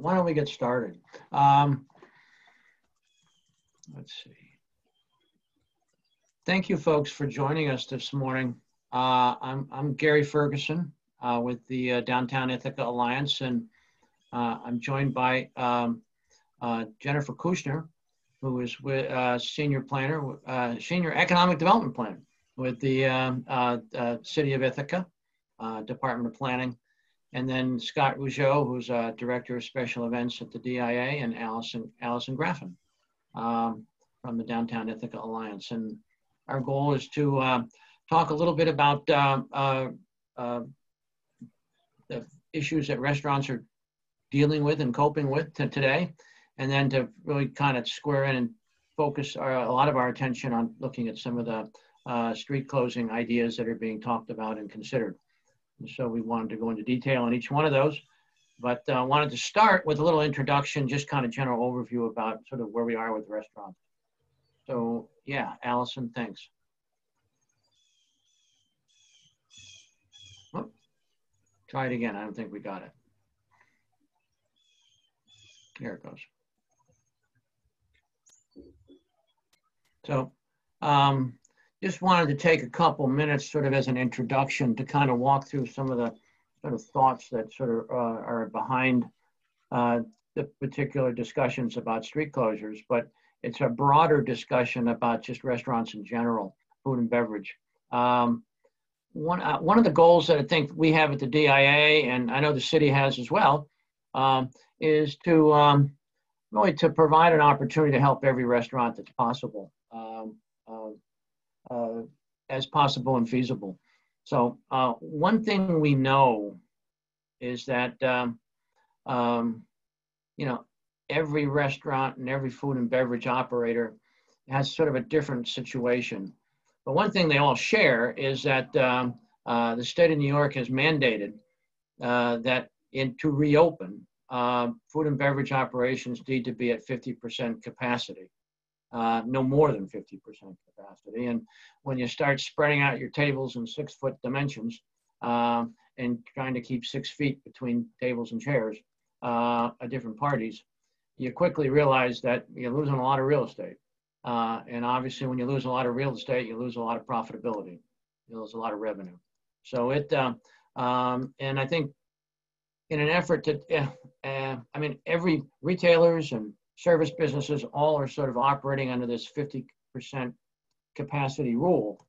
Why don't we get started? Let's see. Thank you, folks, for joining us this morning. I'm Gary Ferguson with the Downtown Ithaca Alliance, and I'm joined by Jennifer Kushner, who is with senior economic development planner with the City of Ithaca, Department of Planning. And then Scott Rougeau, who's Director of Special Events at the DIA, and Allison Graffin from the Downtown Ithaca Alliance. And our goal is to talk a little bit about the issues that restaurants are dealing with and coping with today, and then to really kind of square in and focus a lot of our attention on looking at some of the street closing ideas that are being talked about and considered. And so we wanted to go into detail on each one of those, but wanted to start with a little introduction, just kind of general overview about sort of where we are with restaurants. So yeah, Allison, thanks. Oh, try it again. I don't think we got it. Here it goes. So just wanted to take a couple minutes sort of as an introduction to kind of walk through some of the sort of thoughts that sort of are behind the particular discussions about street closures, but it's a broader discussion about just restaurants in general, food and beverage. One of the goals that I think we have at the DIA, and I know the city has as well, is to really to provide an opportunity to help every restaurant that's possible. As possible and feasible. So one thing we know is that you know, every restaurant and every food and beverage operator has sort of a different situation. But one thing they all share is that the state of New York has mandated that to reopen, food and beverage operations need to be at 50% capacity. No more than 50% capacity. And when you start spreading out your tables in 6-foot dimensions and trying to keep 6 feet between tables and chairs at different parties, you quickly realize that you're losing a lot of real estate. And obviously when you lose a lot of real estate, you lose a lot of profitability. You lose a lot of revenue. So and I think in an effort to, I mean, every retailers and service businesses all are sort of operating under this 50% capacity rule.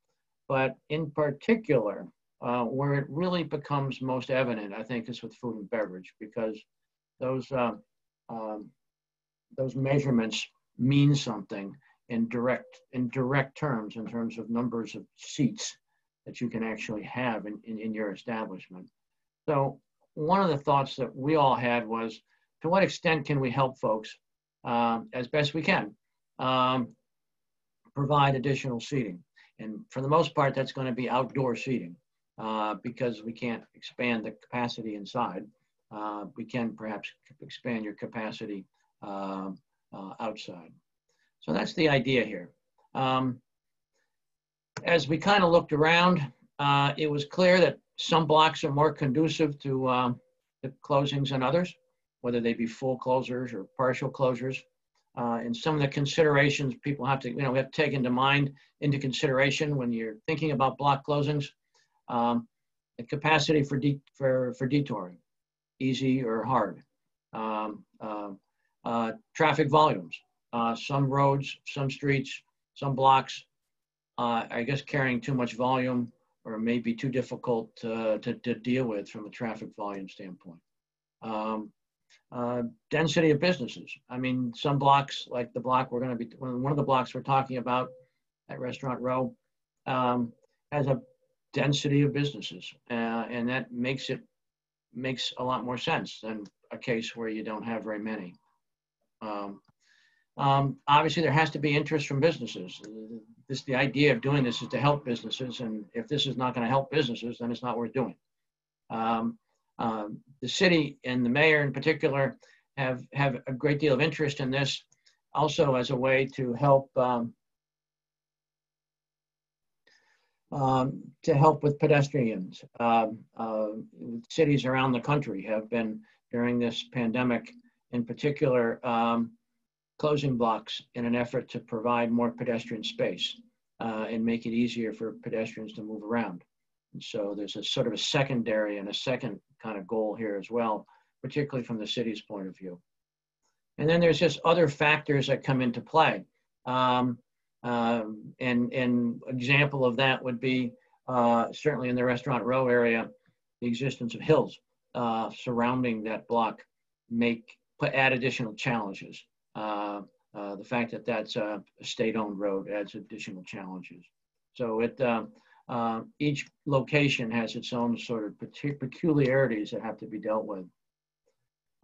But in particular, where it really becomes most evident, I think, is with food and beverage, because those measurements mean something in direct terms, in terms of numbers of seats that you can actually have in your establishment. So one of the thoughts that we all had was, to what extent can we help folks as best we can provide additional seating? And for the most part, that's going to be outdoor seating because we can't expand the capacity inside. We can perhaps expand your capacity outside. So that's the idea here. As we kind of looked around, it was clear that some blocks are more conducive to closings than others, whether they be full closures or partial closures. And some of the considerations people have to, we have to take into consideration when you're thinking about block closings. The capacity for detouring, easy or hard. Traffic volumes. Some roads, some streets, some blocks, I guess carrying too much volume or may be too difficult to deal with from a traffic volume standpoint. Density of businesses. I mean, some blocks, like the block we're going to be, one of the blocks we're talking about at Restaurant Row, has a density of businesses, and that makes a lot more sense than a case where you don't have very many. Obviously, there has to be interest from businesses. The idea of doing this is to help businesses, and if this is not going to help businesses, then it's not worth doing. The city and the mayor in particular have a great deal of interest in this, also as a way to help with pedestrians. Cities around the country have been, during this pandemic in particular, closing blocks in an effort to provide more pedestrian space and make it easier for pedestrians to move around. And so there's a sort of a secondary and a second kind of goal here as well, particularly from the city's point of view. And then there's just other factors that come into play. And example of that would be certainly in the Restaurant Row area, the existence of hills surrounding that block add additional challenges. The fact that that's a state-owned road adds additional challenges. So each location has its own sort of peculiarities that have to be dealt with.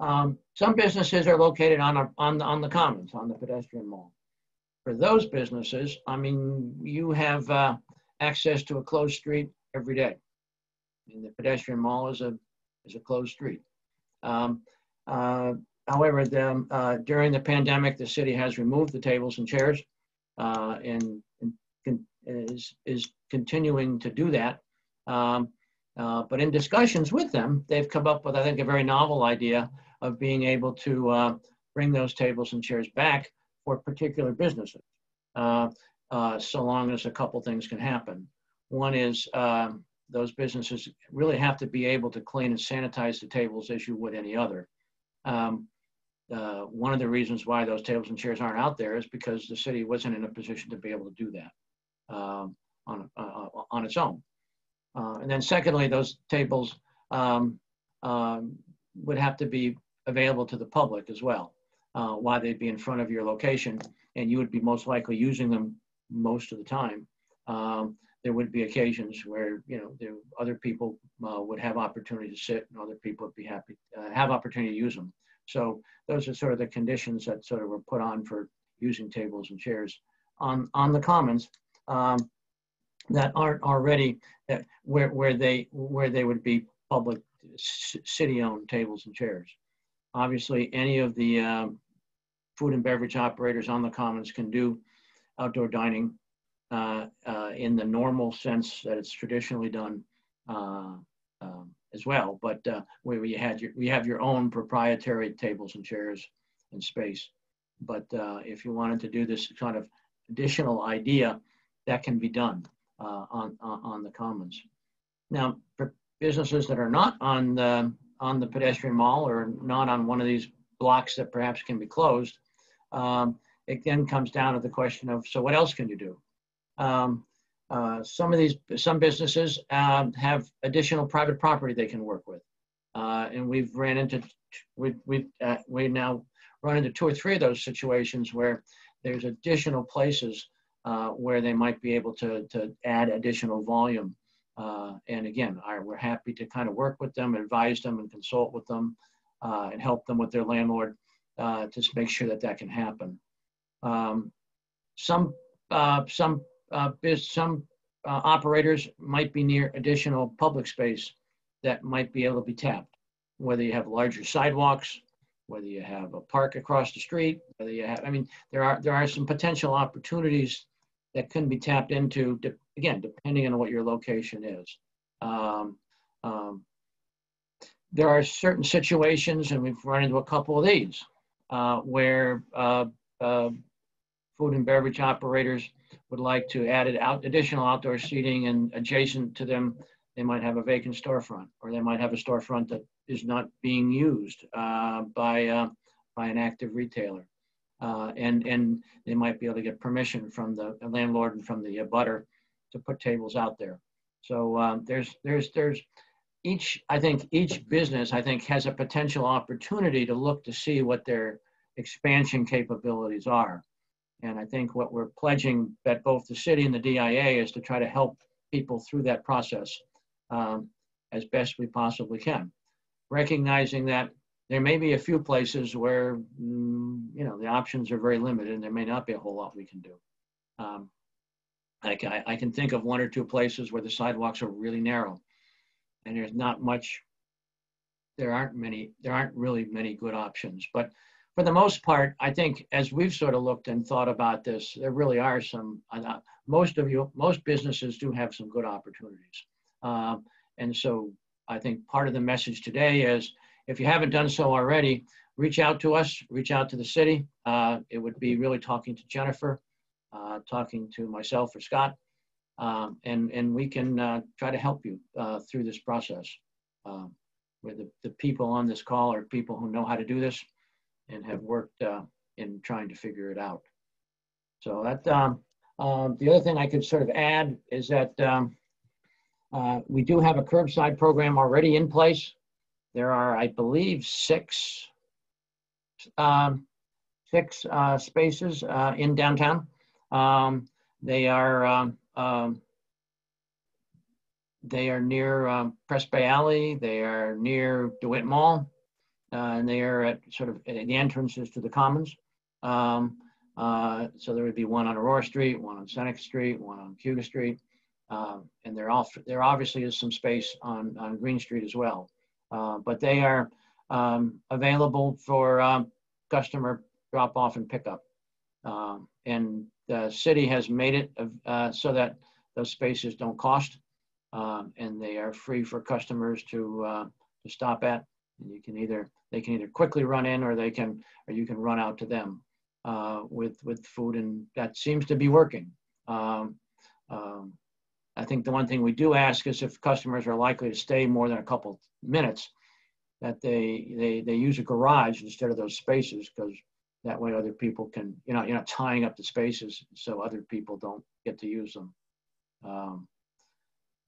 Some businesses are located on the commons, on the pedestrian mall. For those businesses, I mean, you have access to a closed street every day. And the pedestrian mall is a closed street. However, during the pandemic, the city has removed the tables and chairs and is continuing to do that. But in discussions with them, they've come up with, I think, a very novel idea of being able to bring those tables and chairs back for particular businesses, so long as a couple things can happen. One is those businesses really have to be able to clean and sanitize the tables as you would any other. One of the reasons why those tables and chairs aren't out there is because the city wasn't in a position to be able to do that on its own. And then secondly, those tables would have to be available to the public as well, while they'd be in front of your location, and you would be most likely using them most of the time. There would be occasions where other people would have opportunity to sit, and other people would be happy have opportunity to use them. So those are sort of the conditions that sort of were put on for using tables and chairs on the commons that aren't already where they would be public city-owned tables and chairs. Obviously, any of the food and beverage operators on the commons can do outdoor dining in the normal sense that it's traditionally done as well, but where you have your own proprietary tables and chairs and space. But if you wanted to do this kind of additional idea, that can be done on the commons. Now, for businesses that are not on on the pedestrian mall or not on one of these blocks that perhaps can be closed, it then comes down to the question of, so what else can you do? Some businesses have additional private property they can work with. And we now run into 2 or 3 of those situations where there's additional places where they might be able to add additional volume. And again, we're happy to kind of work with them, advise them, and consult with them, and help them with their landlord to make sure that that can happen. Some operators might be near additional public space that might be able to be tapped, whether you have larger sidewalks, whether you have a park across the street, whether you have, I mean, there are some potential opportunities that can be tapped into, again, depending on what your location is. There are certain situations, and we've run into a couple of these, where food and beverage operators would like to add additional outdoor seating, and adjacent to them, they might have a vacant storefront, or they might have a storefront that is not being used by an active retailer. And they might be able to get permission from the landlord and from the abutter to put tables out there. So there's I think each business, has a potential opportunity to look to see what their expansion capabilities are. And I think what we're pledging at both the city and the DIA is to try to help people through that process as best we possibly can, recognizing that there may be a few places where the options are very limited, and there may not be a whole lot we can do. I can think of 1 or 2 places where the sidewalks are really narrow, and there's not much. There aren't really many good options. But for the most part, I think as we've sort of looked and thought about this, there really are some. Most businesses do have some good opportunities, and so I think part of the message today is, if you haven't done so already, reach out to us, reach out to the city. It would be really talking to Jennifer, talking to myself or Scott, and we can try to help you through this process. Where the people on this call are people who know how to do this and have worked in trying to figure it out. So that the other thing I could sort of add is that we do have a curbside program already in place. There are, I believe, 6 spaces in downtown. They are near Press Bay Alley. They are near DeWitt Mall, and they are at sort of at the entrances to the Commons. So there would be one on Aurora Street, one on Seneca Street, one on Cuda Street, and there obviously is some space on Green Street as well. But they are available for customer drop off and pickup. And the city has made it so that those spaces don't cost, and they are free for customers to stop at. And they can either quickly run in, or you can run out to them with food, and that seems to be working. I think the one thing we do ask is, if customers are likely to stay more than a couple minutes, that they use a garage instead of those spaces, because that way other people can, you're not tying up the spaces so other people don't get to use them.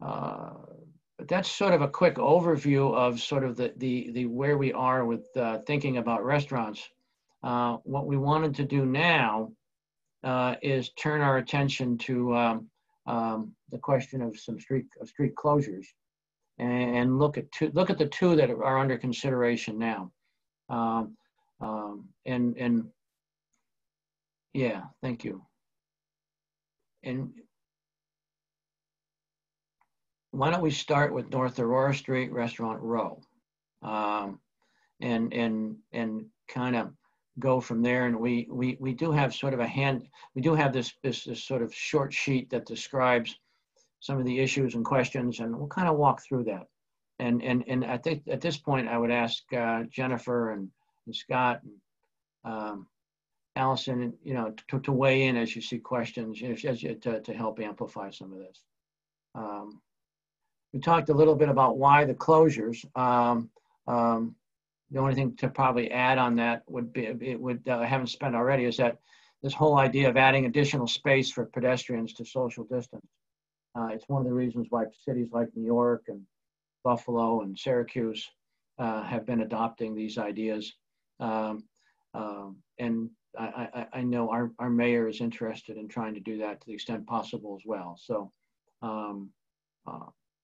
But that's sort of a quick overview of sort of the where we are with thinking about restaurants. What we wanted to do now is turn our attention to the question of some street closures, and look at the 2 that are under consideration now. And yeah, thank you. And why don't we start with North Aurora Street, Restaurant Row, and kind of go from there. And we do have sort of we do have this sort of short sheet that describes some of the issues and questions, and we'll kind of walk through that. And I think at this point I would ask Jennifer and Scott and Allison, to weigh in as you see questions, to help amplify some of this. We talked a little bit about why the closures. The only thing to probably add on that would be, I haven't spent already, is that this whole idea of adding additional space for pedestrians to social distance. It's one of the reasons why cities like New York and Buffalo and Syracuse have been adopting these ideas. And I know our mayor is interested in trying to do that to the extent possible as well. So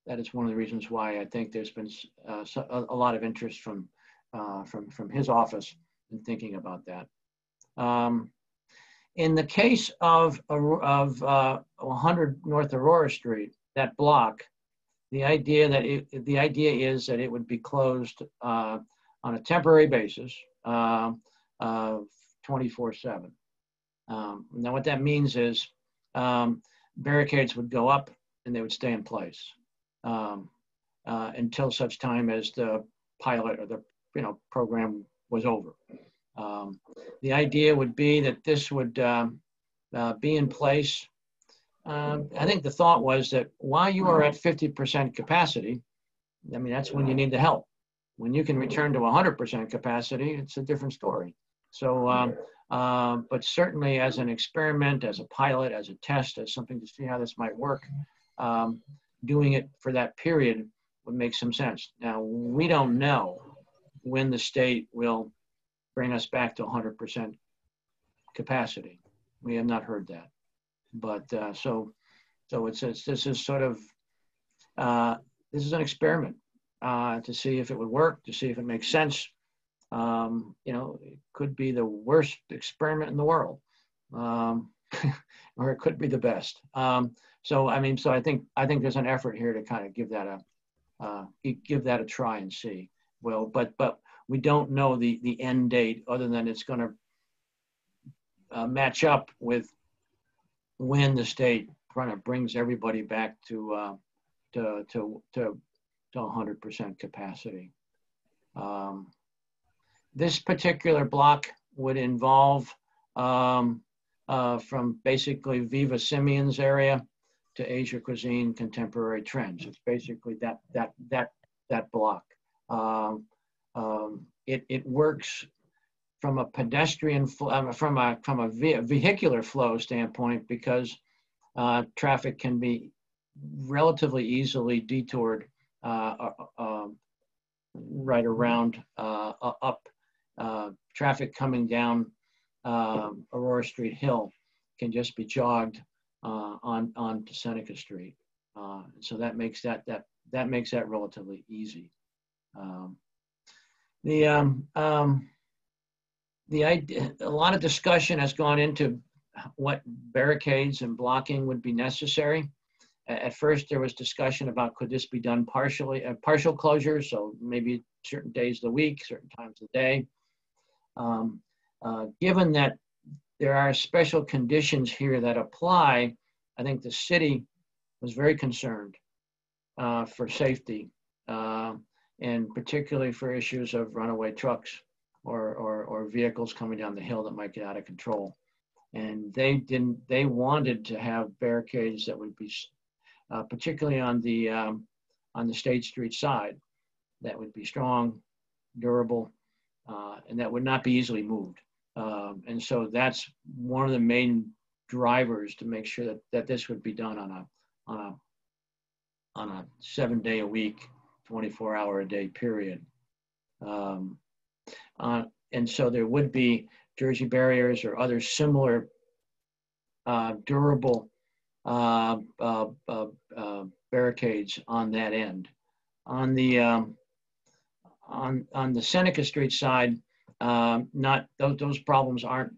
that is one of the reasons why I think there's been a lot of interest from his office in thinking about that. In the case of 100 North Aurora Street, that block, the idea is that it would be closed on a temporary basis, 24/7. Now, what that means is barricades would go up and they would stay in place until such time as the pilot or the program was over. The idea would be that this would be in place. I think the thought was that while you are at 50% capacity, I mean, that's when you need the help. When you can return to 100% capacity, it's a different story. So, but certainly as an experiment, as a pilot, as a test, as something to see how this might work, doing it for that period would make some sense. Now, we don't know when the state will bring us back to 100% capacity. We have not heard that. But so this is sort of, this is an experiment to see if it would work, to see if it makes sense. It could be the worst experiment in the world, or it could be the best. So I think there's an effort here to kind of give that a try and see. Well, but we don't know the end date, other than it's going to match up with when the state kind of brings everybody back to 100% capacity. This particular block would involve from basically Viva Simeon's area to Asia Cuisine Contemporary Trends. It's basically that block. It works from a pedestrian from a vehicular flow standpoint, because traffic can be relatively easily detoured right around up. Traffic coming down Aurora Street Hill can just be jogged on to Seneca Street. So that makes that relatively easy. The idea, a lot of discussion has gone into what barricades and blocking would be necessary. At first, there was discussion about could this be done partially, partial closure, so maybe certain days of the week, certain times of the day. Given that there are special conditions here that apply, I think the city was very concerned for safety, and particularly for issues of runaway trucks or vehicles coming down the hill that might get out of control. And they wanted to have barricades that would be, particularly on the State Street side, that would be strong, durable, and that would not be easily moved. And so that's one of the main drivers to make sure that this would be done on a 7-day-a-week, 24-hour-a-day period. And so there would be Jersey barriers or other similar durable barricades on that end. On the Seneca Street side, those problems aren't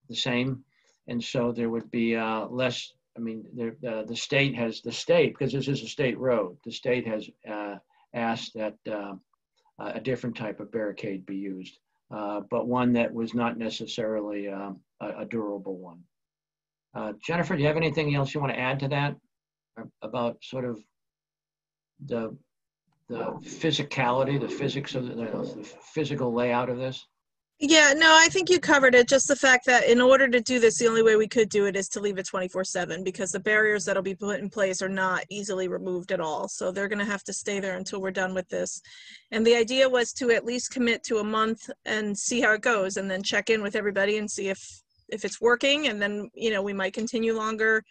the same, and so there would be less. I mean, the state, because this is a state road, the state has asked that a different type of barricade be used, but one that was not necessarily a durable one. Jennifer, do you have anything else you want to add to that about sort of the physicality, the physics of the physical layout of this? Yeah, no, I think you covered it. Just the fact that in order to do this, the only way we could do it is to leave it 24/7 because the barriers that'll be put in place are not easily removed at all. So they're going to have to stay there until we're done with this. And the idea was to at least commit to a month and see how it goes, and then check in with everybody and see if it's working. And then, you know, we might continue longer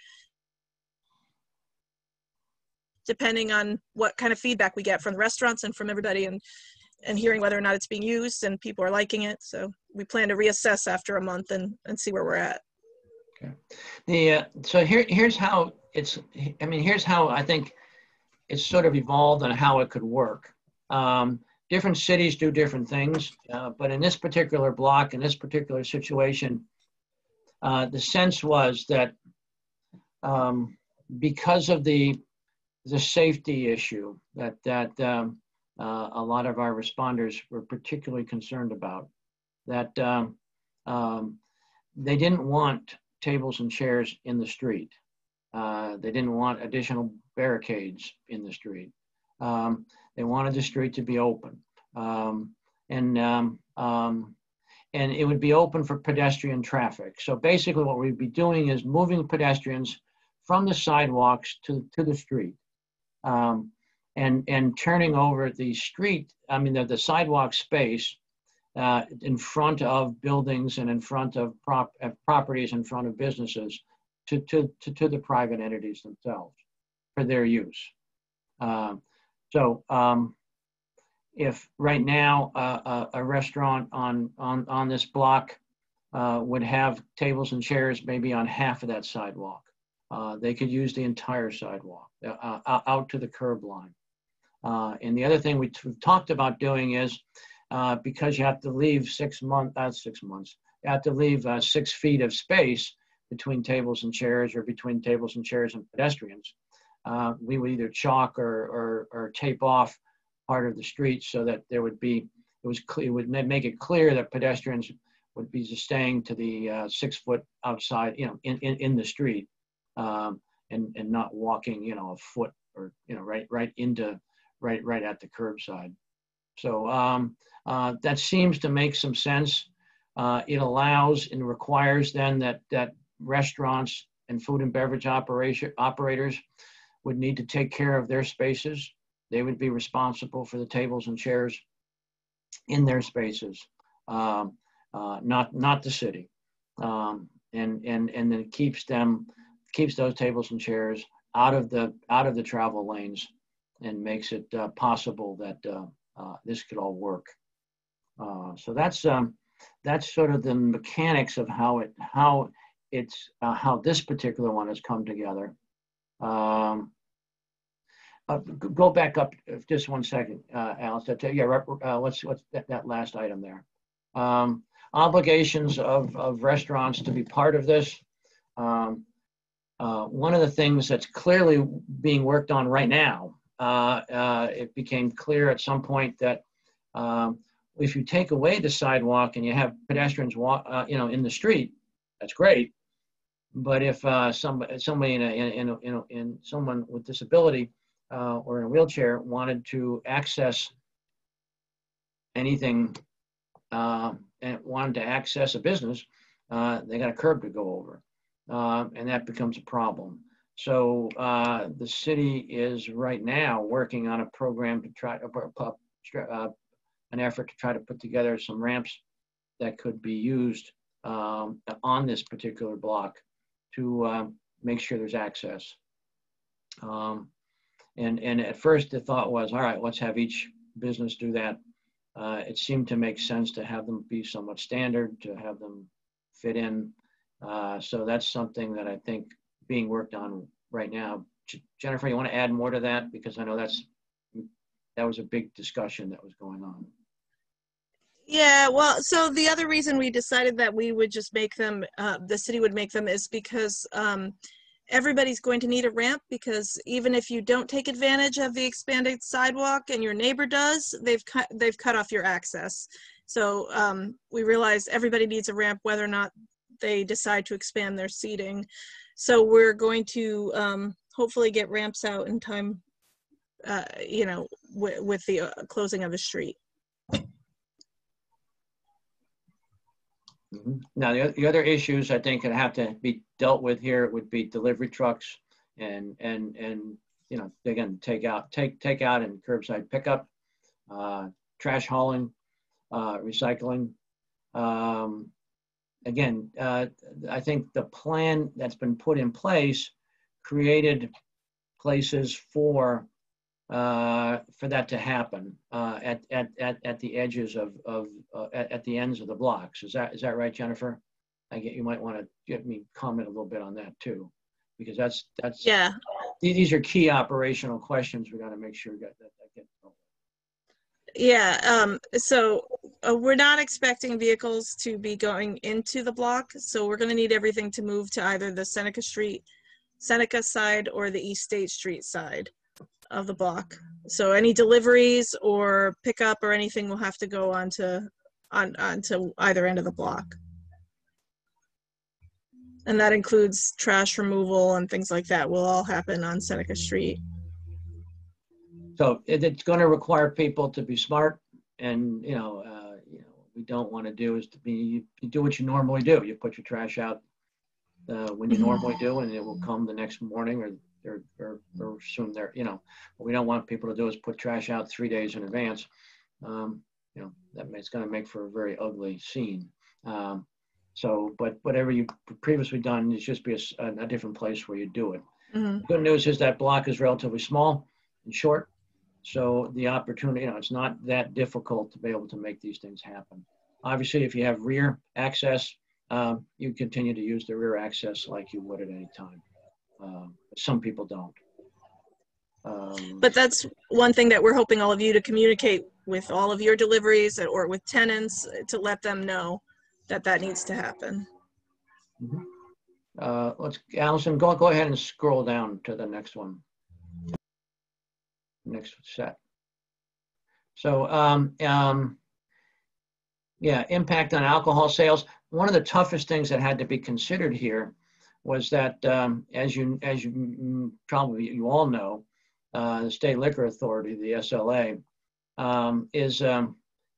depending on what kind of feedback we get from the restaurants and from everybody, and hearing whether or not it's being used and people are liking it. So we plan to reassess after a month and see where we're at. Okay. So here's how it's, I mean, here's how I think it's sort of evolved on how it could work. Different cities do different things, but in this particular block, in this particular situation, the sense was that because of the safety issue that a lot of our responders were particularly concerned about, that they didn't want tables and chairs in the street. They didn't want additional barricades in the street. They wanted the street to be open. And it would be open for pedestrian traffic. So basically what we'd be doing is moving pedestrians from the sidewalks to the street. And turning over the street, I mean, the sidewalk space in front of buildings and in front of properties, in front of businesses to the private entities themselves for their use. If right now a restaurant on this block would have tables and chairs maybe on half of that sidewalk, they could use the entire sidewalk out to the curb line. And the other thing we've talked about doing is because you have to leave 6 months, you have to leave 6 feet of space between tables and chairs or between tables and chairs and pedestrians. We would either chalk or tape off part of the street so that there would be, it would make it clear that pedestrians would be staying to the 6 foot outside, you know, in the street, and not walking, you know, a foot or, you know, right at the curbside. So that seems to make some sense. It allows and requires then that restaurants and food and beverage operators would need to take care of their spaces. They would be responsible for the tables and chairs in their spaces, not the city. And then it keeps those tables and chairs out of the travel lanes and makes it possible that this could all work. So that's sort of the mechanics of how this particular one has come together. Go back up just 1 second, Alice. What's that last item there? Obligations of restaurants to be part of this. One of the things that's clearly being worked on right now, it became clear at some point that if you take away the sidewalk and you have pedestrians walk, you know, in the street, that's great. But if somebody in someone with disability or in a wheelchair wanted to access anything and wanted to access a business, they got a curb to go over, and that becomes a problem. So the city is right now working on a program to try an effort to try to put together some ramps that could be used on this particular block to make sure there's access. And at first the thought was, all right, let's have each business do that. It seemed to make sense to have them be somewhat standard, to have them fit in. So that's something that I think being worked on right now. Jennifer, you want to add more to that? Because I know that was a big discussion that was going on. Yeah, well, so the other reason we decided that we would just make them, the city would make them, is because everybody's going to need a ramp, because even if you don't take advantage of the expanded sidewalk and your neighbor does, they've cut off your access. So we realized everybody needs a ramp whether or not they decide to expand their seating. So we're going to hopefully get ramps out in time, you know, with the closing of the street. Now, the other issues I think that have to be dealt with here would be delivery trucks and you know, again, take out and curbside pickup, trash hauling, recycling. Again, I think the plan that's been put in place created places for that to happen at the edges at the ends of the blocks. Is that right, Jennifer? You might want to get me comment a little bit on that too, because that's Yeah. These are key operational questions we got to make sure that get. Yeah, so we're not expecting vehicles to be going into the block, so we're going to need everything to move to either the Seneca side or the East State Street side of the block. So any deliveries or pickup or anything will have to go onto either end of the block. And that includes trash removal and things like that will all happen on Seneca Street. So it's going to require people to be smart, and what we don't want to do is you do what you normally do. You put your trash out when you normally do, and it will come the next morning or soon there. What we don't want people to do is put trash out 3 days in advance. It's going to make for a very ugly scene. But whatever you previously done is just be a different place where you do it. The good news is that block is relatively small and short. So the opportunity, it's not that difficult to be able to make these things happen. Obviously, if you have rear access, you continue to use the rear access like you would at any time. Some people don't. But that's one thing that we're hoping all of you to communicate with all of your deliveries or with tenants to let them know that needs to happen. Allison, go ahead and scroll down to the next one. Next set. So, impact on alcohol sales. One of the toughest things that had to be considered here was that, as you probably you all know, the State Liquor Authority, the SLA,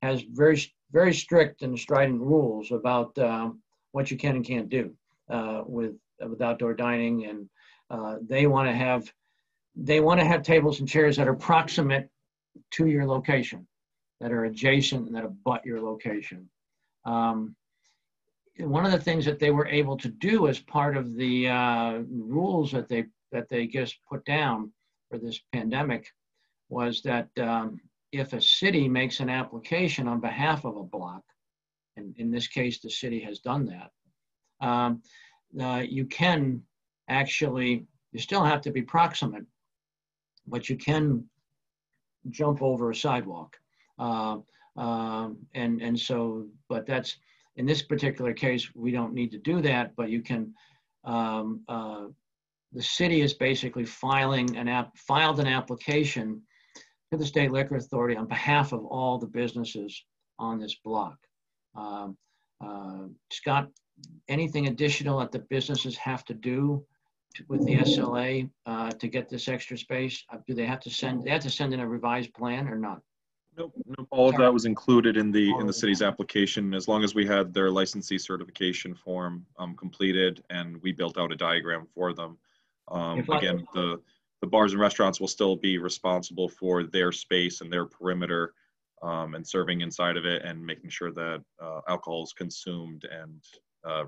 has very strict and strident rules about what you can and can't do with outdoor dining, and they want to have tables and chairs that are proximate to your location, that are adjacent and that abut your location. One of the things that they were able to do as part of the rules that they just put down for this pandemic was that if a city makes an application on behalf of a block, and in this case the city has done that, you can actually, you still have to be proximate, but you can jump over a sidewalk. But that's, in this particular case, we don't need to do that, but you can, the city is basically filed an application to the State Liquor Authority on behalf of all the businesses on this block. Scott, anything additional that the businesses have to do with the SLA to get this extra space? Do they have to send in a revised plan or not? Nope. All of that was included in the city's application. As long as we had their licensee certification form completed and we built out a diagram for them. Again, the bars and restaurants will still be responsible for their space and their perimeter and serving inside of it and making sure that alcohol is consumed and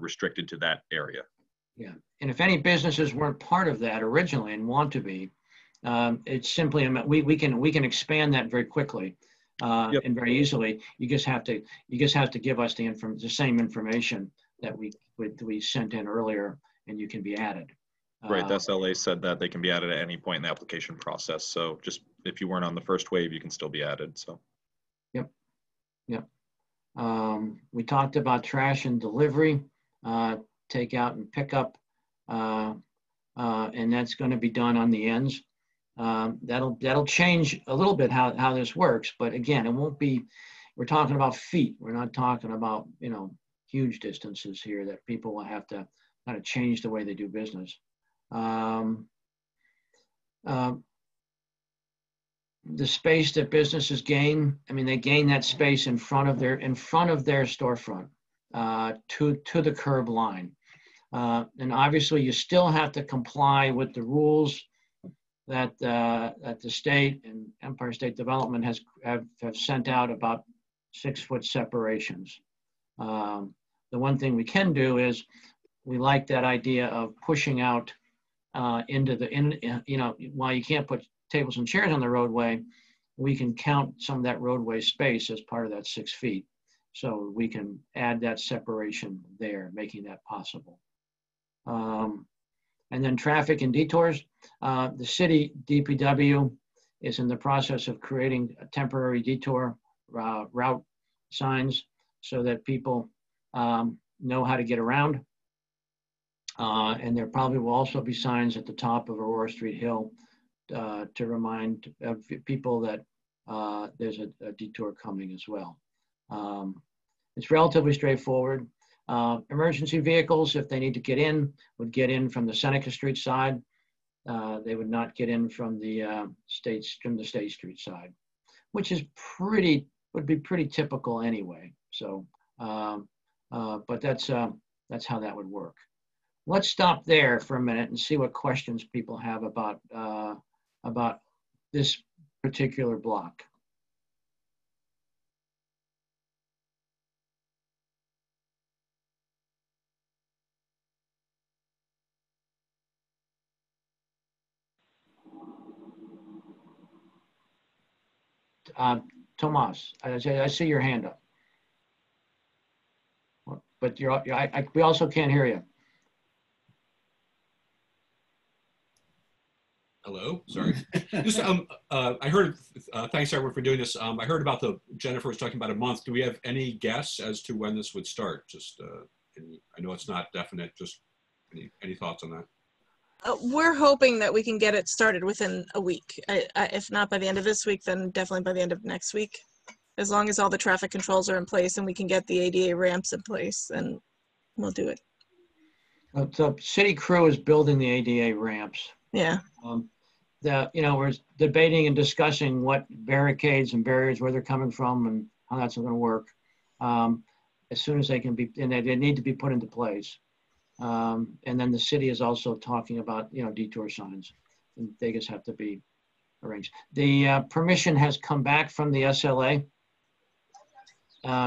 restricted to that area. Yeah, and if any businesses weren't part of that originally and want to be, it's simply we can expand that very quickly and very easily. You just have to give us the same information that we sent in earlier, and you can be added. Right, the SLA said that they can be added at any point in the application process. So just if you weren't on the first wave, you can still be added. So. Yep. We talked about trash and delivery, takeout and pickup, and that's going to be done on the ends. That'll change a little bit how this works, but again, it won't be. We're talking about feet. We're not talking about huge distances here that people will have to kind of change the way they do business. The space that businesses gain, they gain that space in front of their storefront. to the curb line. And obviously, you still have to comply with the rules that the state and Empire State Development have sent out about 6-foot separations. The one thing we can do is we like that idea of pushing out into while you can't put tables and chairs on the roadway, we can count some of that roadway space as part of that 6 feet. So we can add that separation there, making that possible. And then traffic and detours. The city DPW is in the process of creating a temporary detour route signs so that people know how to get around. And there probably will also be signs at the top of Aurora Street Hill to remind people that there's a detour coming as well. It's relatively straightforward. Emergency vehicles, if they need to get in, would get in from the Seneca Street side. They would not get in from the State Street side, which is would be pretty typical anyway. So, but that's how that would work. Let's stop there for a minute and see what questions people have about this particular block. Tomas, I see your hand up, but we also can't hear you. Hello, sorry. Just, I heard, thanks everyone for doing this. I heard about Jennifer was talking about a month. Do we have any guess as to when this would start? Just, I know it's not definite, just any thoughts on that? We're hoping that we can get it started within a week. If not by the end of this week, then definitely by the end of next week. As long as all the traffic controls are in place and we can get the ADA ramps in place, then we'll do it. The city crew is building the ADA ramps. Yeah. We're debating and discussing what barricades and barriers, where they're coming from and how that's going to work. As soon as they can be, and they need to be put into place. And then the city is also talking about, detour signs, and they just have to be arranged. The permission has come back from the SLA.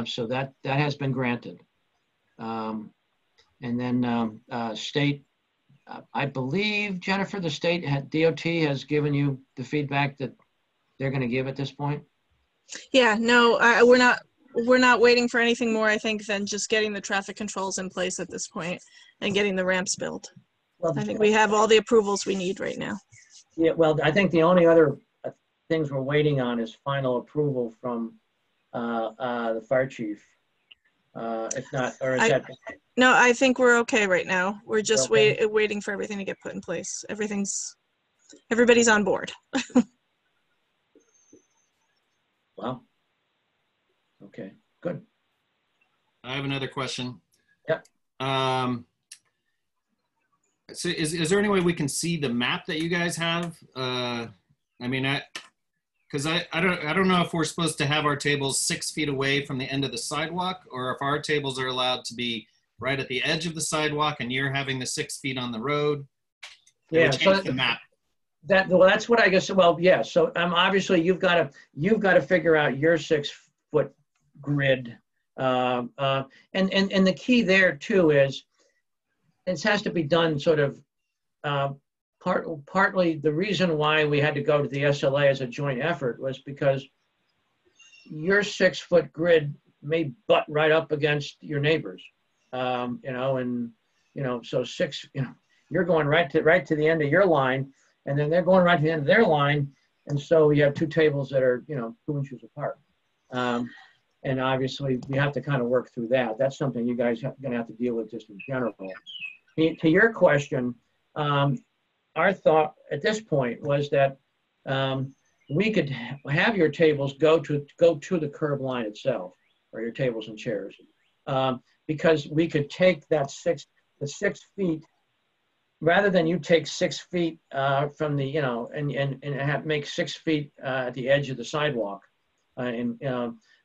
So that has been granted. And then state, I believe, Jennifer, the state DOT has given you the feedback that they're going to give at this point? Yeah, no, we're not waiting for anything more, I think, than just getting the traffic controls in place at this point and getting the ramps built. Well, I think we have all the approvals we need right now. Yeah, well, I think the only other things we're waiting on is final approval from the fire chief. If not, or is that? No, I think we're okay right now. We're just waiting for everything to get put in place. Everybody's on board. Wow. Okay, good. I have another question. Yep. So is there any way we can see the map that you guys have? Because I don't know if we're supposed to have our tables 6 feet away from the end of the sidewalk, or if our tables are allowed to be right at the edge of the sidewalk and you're having the 6 feet on the road. Yeah, so the map. That's what I guess. Well, yeah. So obviously you've got to figure out your 6 foot grid, and the key there too is it has to be done sort of partly the reason why we had to go to the SLA as a joint effort was because your 6 foot grid may butt right up against your neighbors, so you're going right to the end of your line, and then they're going right to the end of their line, and so you have 2 tables that are 2 inches apart. And obviously, we have to kind of work through that. That's something you guys are going to have to deal with just in general. To your question, our thought at this point was that we could have your tables go to the curb line itself, or your tables and chairs, because we could take the 6 feet, rather than you take 6 feet from the and make 6 feet at the edge of the sidewalk,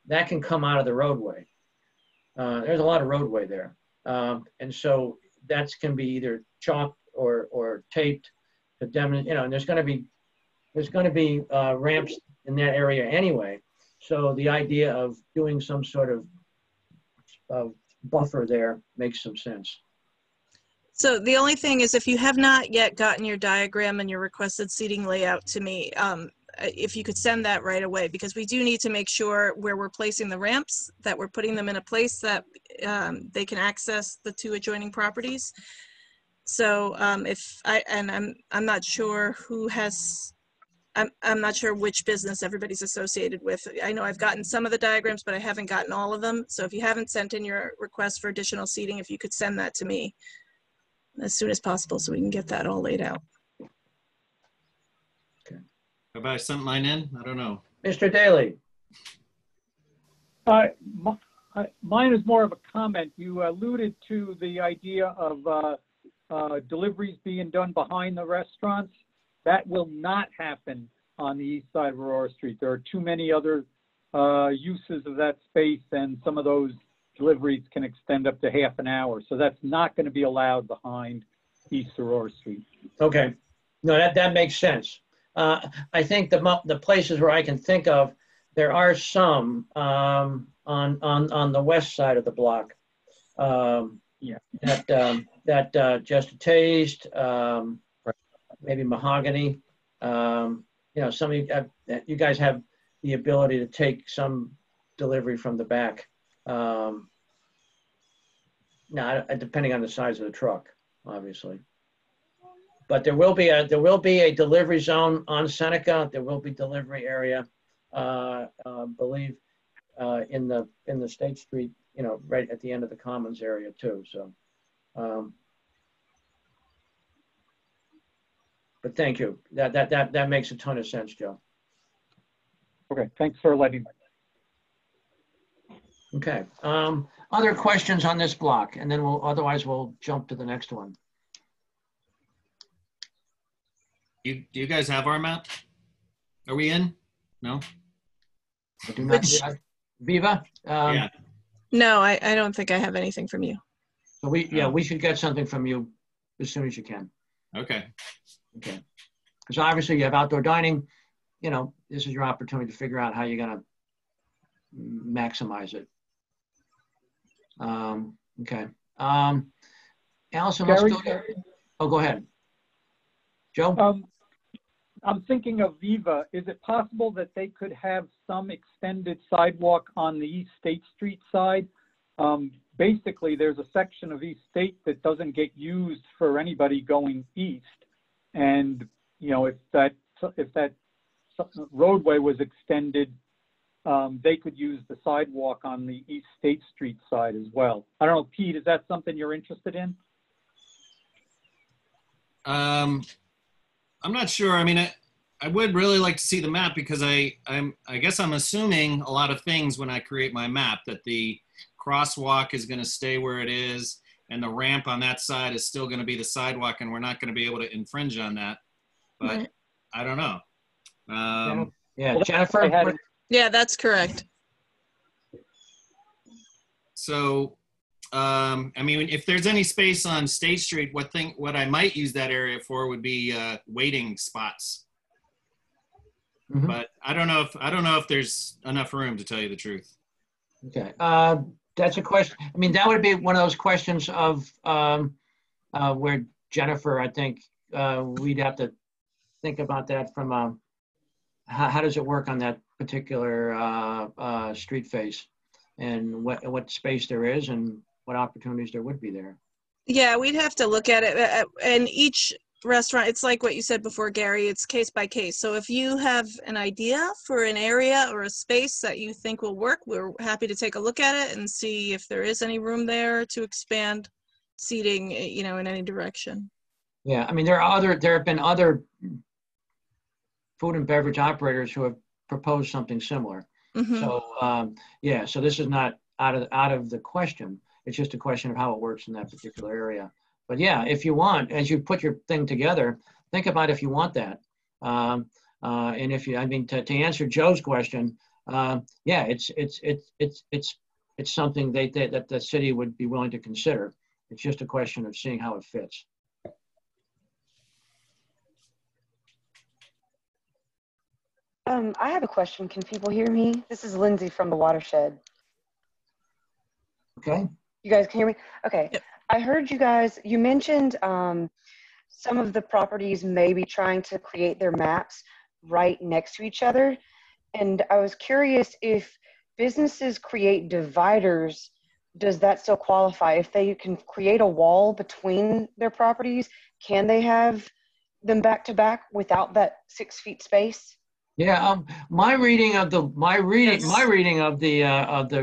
that can come out of the roadway. There's a lot of roadway there. And so that can be either chalked or taped to demonstrate, and there's going to be ramps in that area anyway. So the idea of doing some sort of buffer there makes some sense. So the only thing is, if you have not yet gotten your diagram and your requested seating layout to me, if you could send that right away, because we do need to make sure where we're placing the ramps, that we're putting them in a place that they can access the two adjoining properties. So I'm not sure who has, I'm not sure which business everybody's associated with. I know I've gotten some of the diagrams, but I haven't gotten all of them. So if you haven't sent in your request for additional seating, if you could send that to me as soon as possible so we can get that all laid out. Okay. Have I sent mine in? I don't know. Mr. Daly. Mine is more of a comment. You alluded to the idea of deliveries being done behind the restaurants. That will not happen on the east side of Aurora Street. There are too many other uses of that space, and some of those deliveries can extend up to half an hour. So that's not going to be allowed behind East Aurora Street. Okay. No, that makes sense. I think the places where I can think of, there are some on the west side of the block. Yeah. That Just a Taste, maybe Mahogany. Some of you guys have the ability to take some delivery from the back. Now, depending on the size of the truck, obviously. But there will be a delivery zone on Seneca. There will be delivery area, believe, in the State Street, right at the end of the Commons area too. So, but thank you. That makes a ton of sense, Joe. Okay, thanks for letting me. Okay. Other questions on this block, and then otherwise we'll jump to the next one. Do you guys have our map? Are we in? No? I do not. Viva? Yeah. No, I don't think I have anything from you. So we should get something from you as soon as you can. Okay. Okay. Because obviously you have outdoor dining. This is your opportunity to figure out how you're going to maximize it. Okay. Allison, let's go to, oh, go ahead. Joe? I'm thinking of Viva. Is it possible that they could have some extended sidewalk on the East State Street side? Basically, there's a section of East State that doesn't get used for anybody going east. And, if that roadway was extended, they could use the sidewalk on the East State Street side as well. I don't know, Pete, is that something you're interested in? I'm not sure. I mean, I would really like to see the map, because I guess I'm assuming a lot of things when I create my map, that the crosswalk is going to stay where it is, and the ramp on that side is still going to be the sidewalk, and we're not going to be able to infringe on that. But right. I don't know. Yeah, Jennifer? Yeah, that's correct. So, I mean, if there's any space on State Street, what I might use that area for would be waiting spots. Mm-hmm. But I don't know if there's enough room, to tell you the truth. Okay, that's a question. I mean, that would be one of those questions of where Jennifer, I think we'd have to think about that from how does it work on that particular street face, and what space there is and what opportunities there would be there. Yeah, we'd have to look at it. And each restaurant, it's like what you said before, Gary, it's case by case. So if you have an idea for an area or a space that you think will work, we're happy to take a look at it and see if there is any room there to expand seating, in any direction. Yeah, I mean, there have been other food and beverage operators who have proposed something similar. Mm-hmm. So yeah, so this is not out of the question. It's just a question of how it works in that particular area. But yeah, if you want, as you put your thing together, think about if you want that. And if you, I mean, to answer Joe's question, yeah, it's it's something that the city would be willing to consider. It's just a question of seeing how it fits. I have a question. Can people hear me? This is Lindsay from the Watershed. Okay. You guys can hear me? Okay. Yep. I heard you guys, you mentioned some of the properties may be trying to create their maps right next to each other. And I was curious, if businesses create dividers, does that still qualify? If they can create a wall between their properties, can they have them back to back without that 6 feet space? Yeah, my reading of the Yes.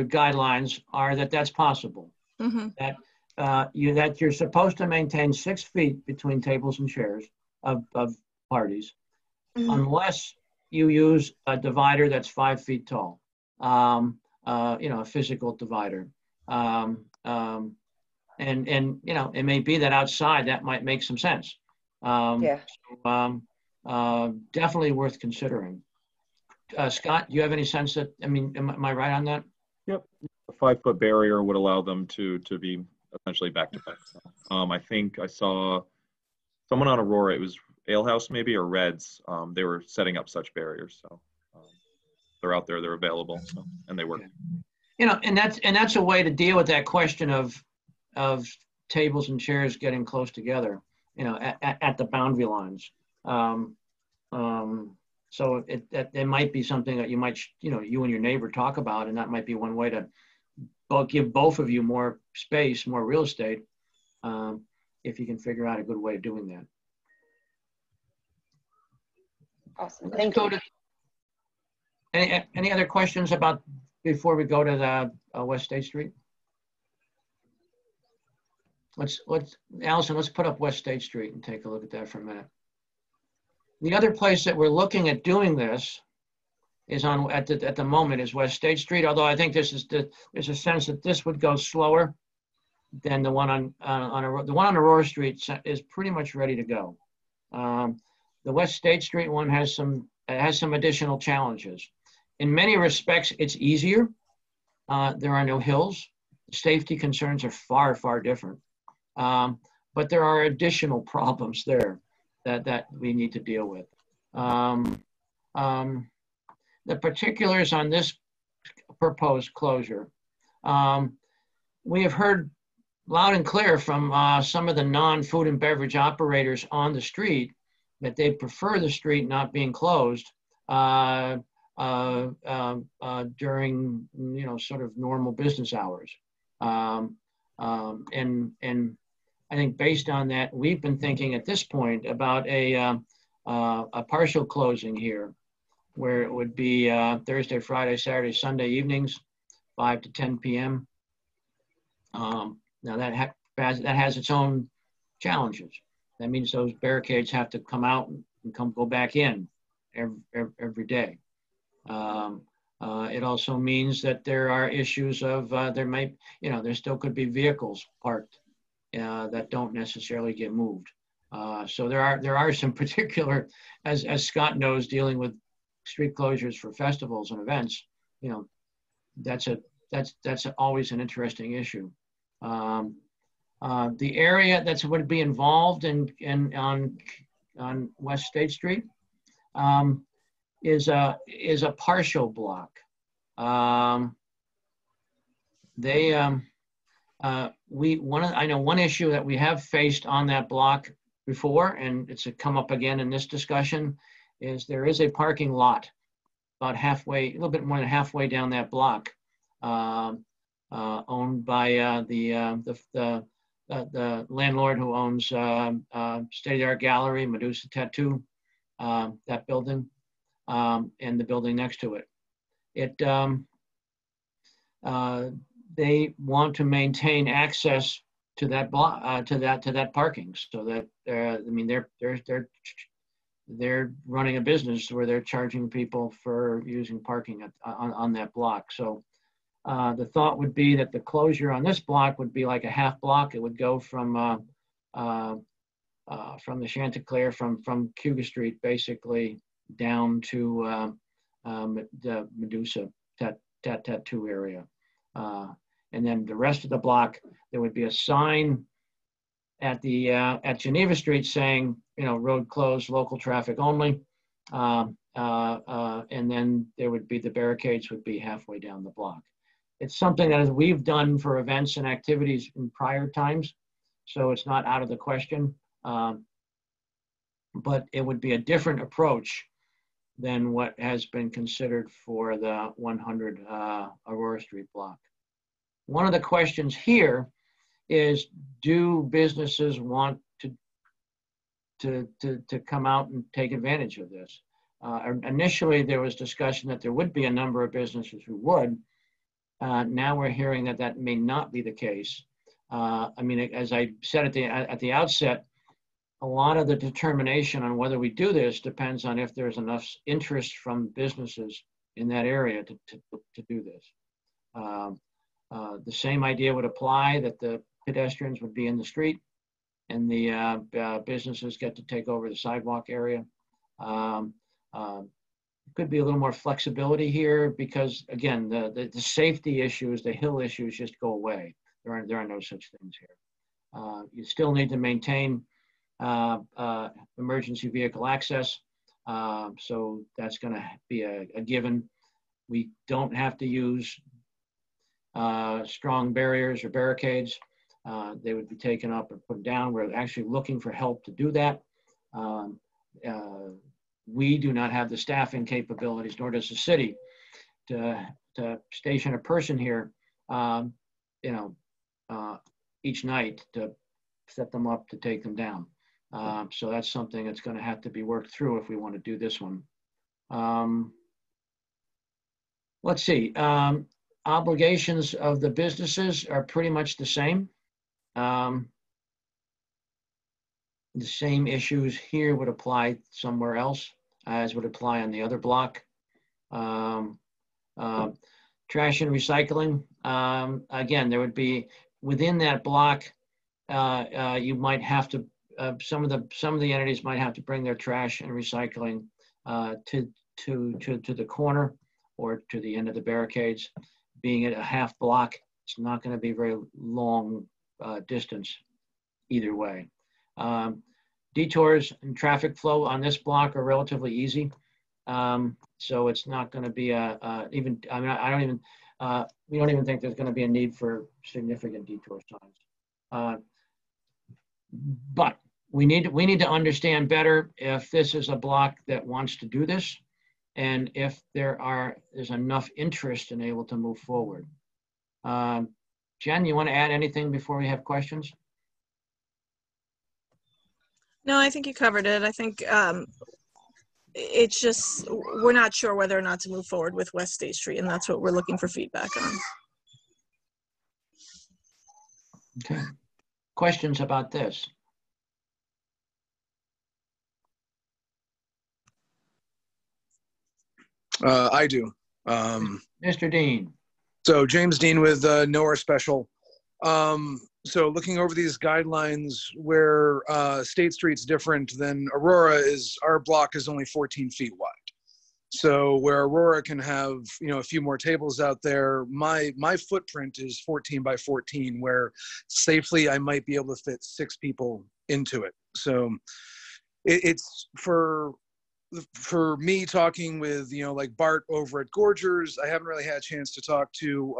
guidelines are that that's possible. Mm-hmm. That you're supposed to maintain 6 feet between tables and chairs of parties, unless you use a divider that's 5 feet tall. A physical divider. And it may be that outside that might make some sense. Yeah. Definitely worth considering. Scott, do you have any sense that, am I right on that? Yep. A 5-foot barrier would allow them to be essentially back to back. I think I saw someone on Aurora, it was Ale House maybe, or Reds. They were setting up such barriers. So they're out there, they're available, so, and they work. And that's a way to deal with that question of tables and chairs getting close together, at the boundary lines. So it might be something that you might, you and your neighbor talk about, and that might be one way to give both of you more space, more real estate, if you can figure out a good way of doing that. Awesome. Let's Thank go you. to any other questions before we go to the West State Street? Allison, let's put up West State Street and take a look at that for a minute. The other place that we're looking at doing this is at the moment is West State Street. Although I think there's a sense that this would go slower than the one on Aurora Street is pretty much ready to go. The West State Street one has some additional challenges. In many respects, it's easier. There are no hills. Safety concerns are far, far different. But there are additional problems there that we need to deal with. The particulars on this proposed closure, we have heard loud and clear from some of the non-food and beverage operators on the street that they prefer the street not being closed during sort of normal business hours. And I think based on that, we've been thinking at this point about a partial closing here, where it would be Thursday, Friday, Saturday, Sunday evenings, 5 to 10 p.m. Now that has its own challenges. That means those barricades have to come out and go back in every day. It also means that there are issues of there still could be vehicles parked that don't necessarily get moved. So there are some particular, as Scott knows, dealing with street closures for festivals and events. That's always an interesting issue. The area that would be involved on West State Street is a partial block. I know one issue that we have faced on that block before, and it's come up again in this discussion, is there is a parking lot about halfway, a little bit more than halfway down that block, owned by the landlord who owns state-of-the-art gallery, Medusa Tattoo, that building, and the building next to it. They want to maintain access to that block, to that parking, so that they're running a business where they're charging people for using parking on that block. So the thought would be that the closure on this block would be like a half block. It would go from the Chanticleer, from Cuba Street, basically down to the Medusa Tattoo area. And then the rest of the block, there would be a sign at the at Geneva Street saying, you know, road closed, local traffic only. And then there would be the barricades would be halfway down the block. It's something that we've done for events and activities in prior times, so it's not out of the question. But it would be a different approach than what has been considered for the 100 Aurora Street block. One of the questions here is, do businesses want to come out and take advantage of this? Initially, there was discussion that there would be a number of businesses who would. Now we're hearing that that may not be the case. I mean, as I said at the outset, a lot of the determination on whether we do this depends on if there's enough interest from businesses in that area to do this. The same idea would apply, that the pedestrians would be in the street and the businesses get to take over the sidewalk area. Could be a little more flexibility here because, again, the safety issues, the hill issues just go away. There are no such things here. You still need to maintain emergency vehicle access. So that's going to be a given. We don't have to use strong barriers or barricades. They would be taken up or put down. We're actually looking for help to do that. We do not have the staffing capabilities, nor does the city, to station a person here, each night to set them up to take them down. So that's something that's going to have to be worked through if we want to do this one. Let's see. Obligations of the businesses are pretty much the same. The same issues here would apply somewhere else as would apply on the other block. Trash and recycling. Again, there would be within that block. You might have to. Some of the entities might have to bring their trash and recycling to the corner or to the end of the barricades. Being at a half block, it's not going to be very long distance either way. Detours and traffic flow on this block are relatively easy. So it's not going to be we don't even think there's going to be a need for significant detour signs. But we need to understand better if this is a block that wants to do this and if there's enough interest in able to move forward. Jen, you want to add anything before we have questions? No, I think you covered it. I think it's just, we're not sure whether or not to move forward with West State Street, and that's what we're looking for feedback on. Okay. Questions about this? I do. Mr. Dean. So James Dean with Nowhere Special. So looking over these guidelines where State Street's different than Aurora is, our block is only 14 feet wide. So where Aurora can have, a few more tables out there, my footprint is 14 by 14, where safely I might be able to fit 6 people into it. So it's for me talking with, like Bart over at Gorgers. I haven't really had a chance to talk to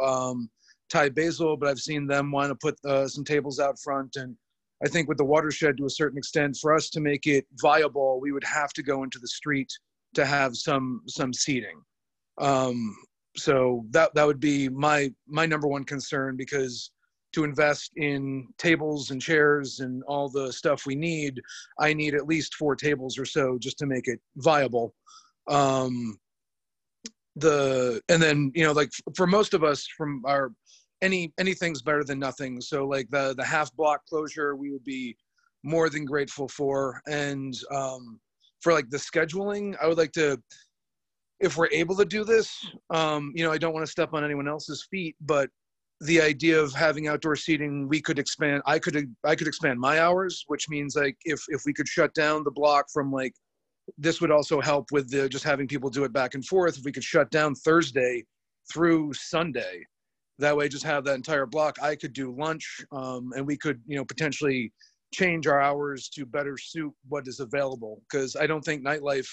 Ty Basil, but I've seen them want to put some tables out front. And I think with the watershed, to a certain extent, for us to make it viable, we would have to go into the street to have some seating. So that would be my number one concern, because to invest in tables and chairs and all the stuff we need, I need at least 4 tables or so just to make it viable. And then, like for most of us, from our anything's better than nothing. So like the half block closure, we would be more than grateful for. And for like the scheduling, I would like to, if we're able to do this, I don't want to step on anyone else's feet, but the idea of having outdoor seating, we could expand. I could expand my hours, which means like if we could shut down the block from like, this would also help with the just having people do it back and forth. If we could shut down Thursday through Sunday, That way, just have that entire block. I could do lunch, and we could, potentially change our hours to better suit what is available. Because I don't think nightlife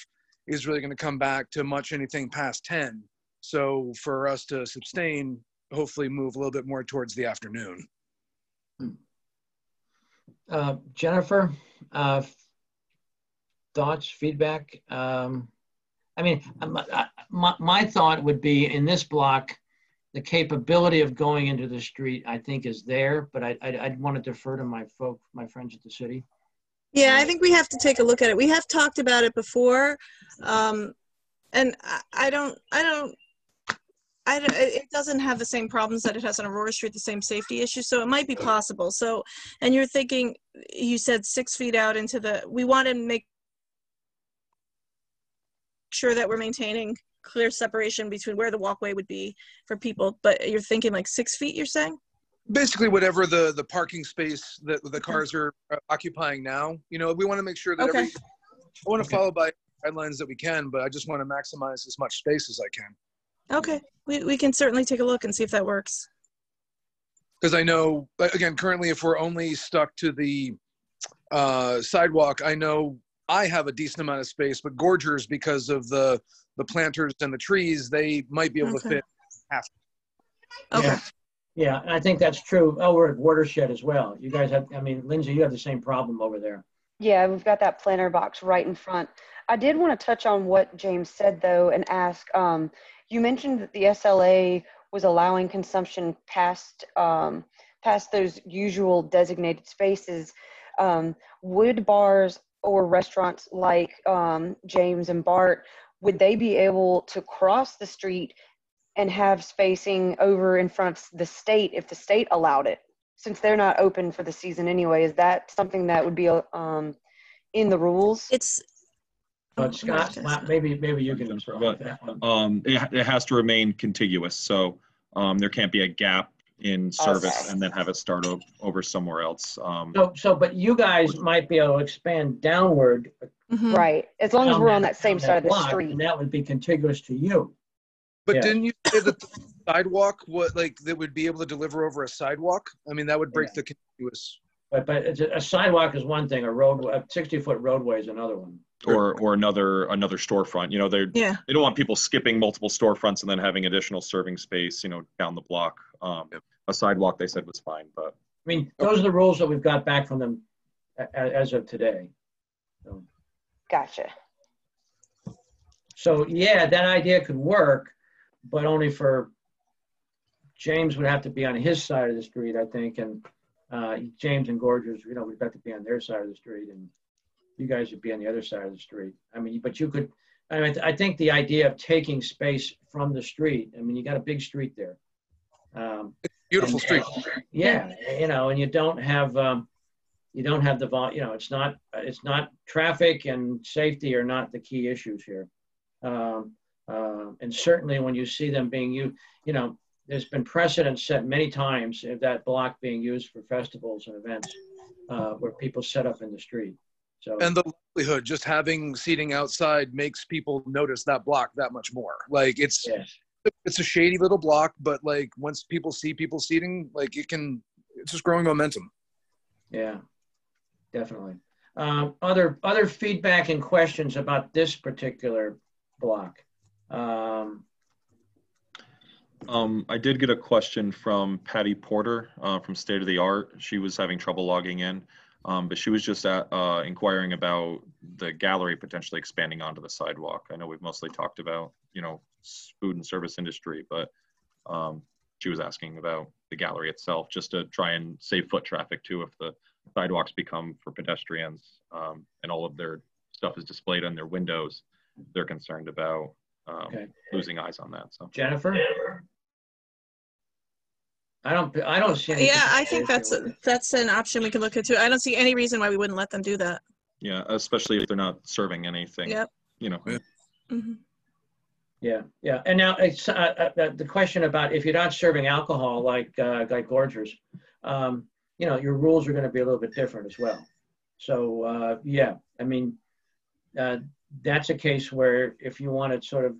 is really going to come back to much anything past 10. So for us to sustain, hopefully move a little bit more towards the afternoon. Jennifer, thoughts, feedback? My thought would be in this block, the capability of going into the street, I think, is there, but I'd want to defer to my friends at the city. Yeah, I think we have to take a look at it. We have talked about it before, and it doesn't have the same problems that it has on Aurora Street, the same safety issues, so it might be possible. So, and you're thinking, you said 6 feet out into we want to make sure that we're maintaining clear separation between where the walkway would be for people, but you're thinking like 6 feet, you're saying? Basically, whatever the parking space that the cars are occupying now, we want to make sure that I want to follow by guidelines that we can, but I just want to maximize as much space as I can. Okay, we can certainly take a look and see if that works. Because I know, again, currently if we're only stuck to the sidewalk, I know I have a decent amount of space, but Gorgers, because of the planters and the trees, they might be able to fit half. Okay. Yeah, and I think that's true. Oh, we're at Watershed as well. You guys have, Lindsay, you have the same problem over there. Yeah, we've got that planter box right in front. I did want to touch on what James said, though, and ask, you mentioned that the SLA was allowing consumption past those usual designated spaces. Would bars or restaurants like James and Bart, would they be able to cross the street and have spacing over in front of the state if the state allowed it? Since they're not open for the season anyway, is that something that would be in the rules? But Scott, maybe you can answer that one. It has to remain contiguous, so there can't be a gap in service and then have it start over somewhere else. But you guys might be able to expand downward. Right, as long as we're on that same side of the street. And that would be contiguous to you. But didn't you say that the sidewalk, that would be able to deliver over a sidewalk? That would break the continuous. But a sidewalk is one thing. A 60-foot roadway is another one. Or another storefront. They don't want people skipping multiple storefronts and then having additional serving space, down the block. A sidewalk, they said, was fine, but those are the rules that we've got back from them as of today. So. Gotcha. So yeah, that idea could work, but only for James would have to be on his side of the street, I think, and James and Gorgers, we've got to be on their side of the street, and you guys would be on the other side of the street. But you could, I think the idea of taking space from the street, you got a big street there. Beautiful street. Yeah, and you don't have the it's not traffic and safety are not the key issues here. And certainly when you see them being used, there's been precedent set many times of that block being used for festivals and events where people set up in the street. So, and the likelihood, just having seating outside makes people notice that block that much more. It's a shady little block, but once people see people seating, it's just growing momentum. Yeah, definitely. Other feedback and questions about this particular block. I did get a question from Patty Porter from State of the Art. She was having trouble logging in, but she was just inquiring about the gallery potentially expanding onto the sidewalk. I know we've mostly talked about, food and service industry, but she was asking about the gallery itself, just to try and save foot traffic too if the sidewalks become for pedestrians and all of their stuff is displayed on their windows. They're concerned about losing eyes on that. So Jennifer, I don't see any. Yeah, I think that's an option we can look into. I don't see any reason why we wouldn't let them do that. Yeah, especially if they're not serving anything. Yep. Mm-hmm. Yeah. And now it's the question about if you're not serving alcohol like Gorgers, your rules are going to be a little bit different as well. So that's a case where if you want to sort of,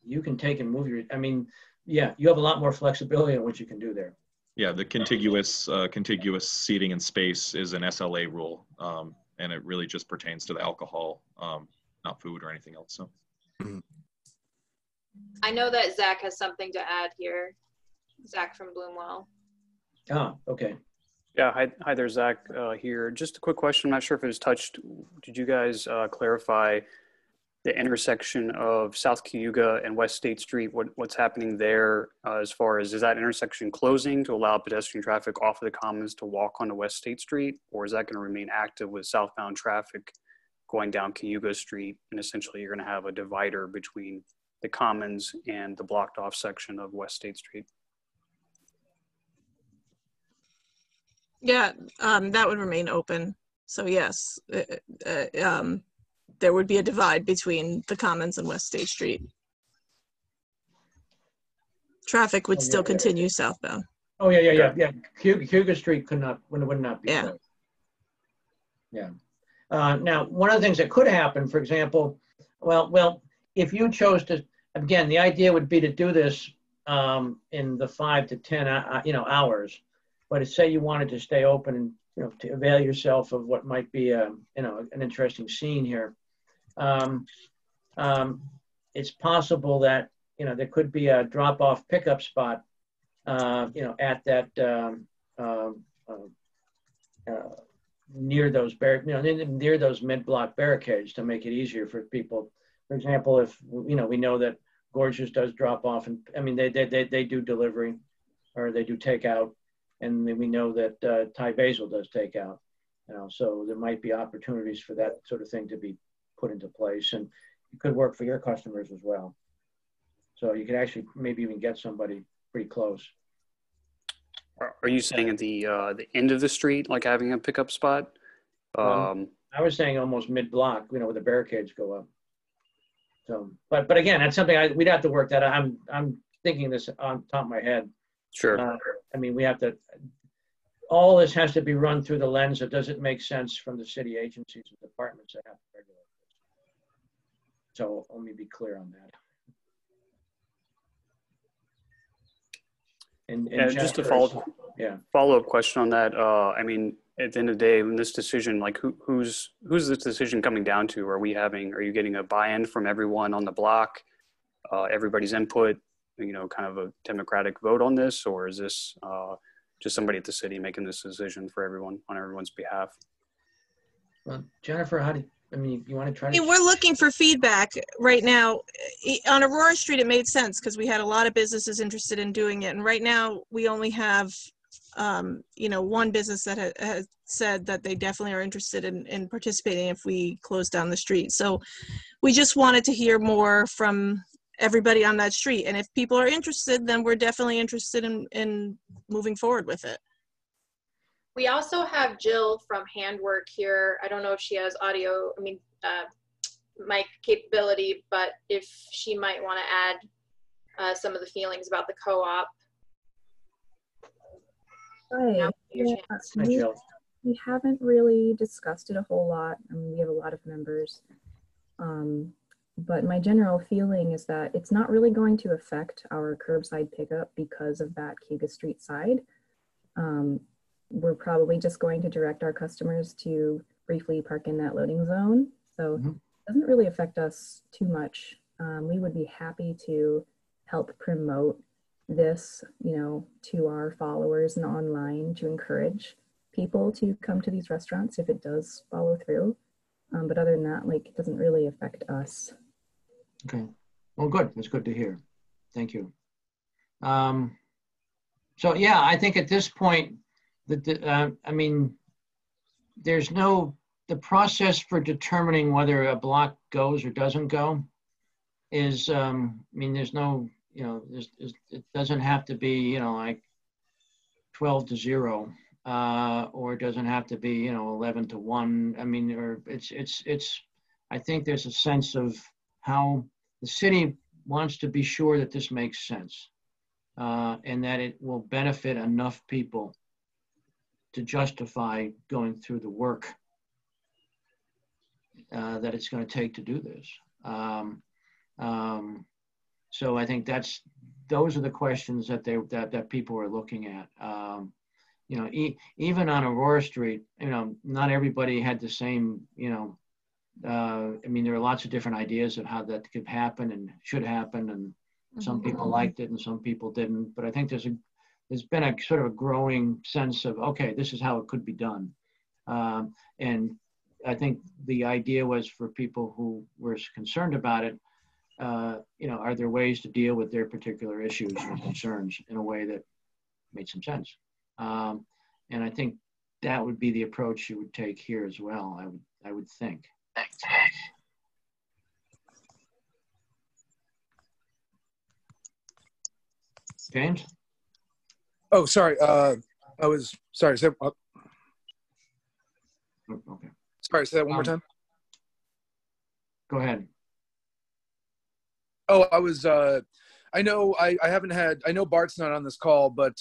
you can take and move your, I mean, yeah, you have a lot more flexibility in what you can do there. Yeah, the contiguous seating and space is an SLA rule, and it really just pertains to the alcohol, not food or anything else. So. I know that Zach has something to add here. Zach from Bloomwell. Ah, okay. Yeah, hi there, Zach here. Just a quick question. I'm not sure if it was touched. Did you guys clarify the intersection of South Cayuga and West State Street? What's happening there as far as, is that intersection closing to allow pedestrian traffic off of the Commons to walk onto West State Street? Or is that going to remain active with southbound traffic going down Cayuga Street? And essentially you're going to have a divider between the Commons and the blocked off section of West State Street. Yeah, that would remain open. So yes, there would be a divide between the Commons and West State Street. Traffic would still continue southbound. Oh yeah. Cayuga Street would not be. Yeah. Closed. Yeah. Now, one of the things that could happen, for example, well, if you chose to, again, the idea would be to do this in the 5 to 10 hours. But say you wanted to stay open and to avail yourself of what might be an interesting scene here. It's possible that there could be a drop-off pickup spot at that near those near those mid-block barricades to make it easier for people. For example, if we know that Gorgeous does drop off, and I mean they do delivery or they do takeout. And we know that Thai Basil does takeout, so there might be opportunities for that sort of thing to be put into place, and it could work for your customers as well. So you could actually maybe even get somebody pretty close. Are you saying at the end of the street, like having a pickup spot? I was saying almost mid-block, where the barricades go up. So, but again, that's something we'd have to work that out. I'm thinking this on top of my head. Sure. I mean, we have to, all this has to be run through the lens of, does it make sense from the city agencies and departments that have to regulate this? So let me be clear on that. And just a follow-up question on that. I mean, at the end of the day, in this decision, like who's this decision coming down to? Are you getting a buy-in from everyone on the block, everybody's input? Kind of a democratic vote on this, or is this just somebody at the city making this decision for everyone on everyone's behalf? Well, Jennifer, you want to try to? We're looking for feedback right now. On Aurora Street, it made sense because we had a lot of businesses interested in doing it, and right now we only have, one business that has said that they definitely are interested in participating if we close down the street. So we just wanted to hear more from everybody on that street, and if people are interested, then we're definitely interested in moving forward with it. We also have Jill from Handwork here. I don't know if she has audio, mic capability, but if she might want to add some of the feelings about the co-op. Hi. Hi, Jill. We haven't really discussed it a whole lot. We have a lot of members. But my general feeling is that it's not really going to affect our curbside pickup because of that Cayuga Street side. We're probably just going to direct our customers to briefly park in that loading zone. So it doesn't really affect us too much. We would be happy to help promote this, to our followers and online to encourage people to come to these restaurants if it does follow through. But other than that, it doesn't really affect us. Okay. Well, good. That's good to hear. Thank you. So yeah, I think at this point that there's the process for determining whether a block goes or doesn't go is, there's no, it doesn't have to be, like 12 to 0, or it doesn't have to be, 11 to 1. Or I think there's a sense of how the city wants to be sure that this makes sense, and that it will benefit enough people to justify going through the work that it's going to take to do this. So I think those are the questions that that people are looking at. You know, even on Aurora Street, you know, not everybody had the same, you know, I mean, there are lots of different ideas of how that could happen and should happen, and some people liked it and some people didn't. But I think there's been a sort of a growing sense of, okay, this is how it could be done. And I think the idea was for people who were concerned about it, you know, are there ways to deal with their particular issues and concerns in a way that made some sense? And I think that would be the approach you would take here as well, I would think. James? Oh, sorry. I was sorry. Okay. Sorry, say that one more time. Go ahead. Oh, I was. I know. I haven't had. I know Bart's not on this call, but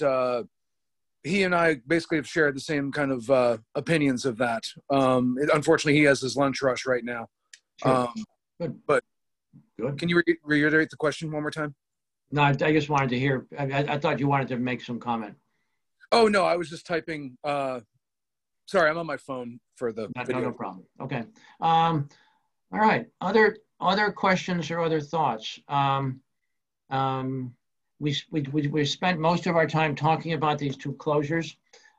he and I basically have shared the same kind of opinions of that. Unfortunately, he has his lunch rush right now. Sure. Good. But good. Can you reiterate the question one more time? No, I just wanted to hear. I thought you wanted to make some comment. Oh no, I was just typing. Sorry, I'm on my phone for the video. No problem. Okay. All right. Other questions or other thoughts? We spent most of our time talking about these two closures.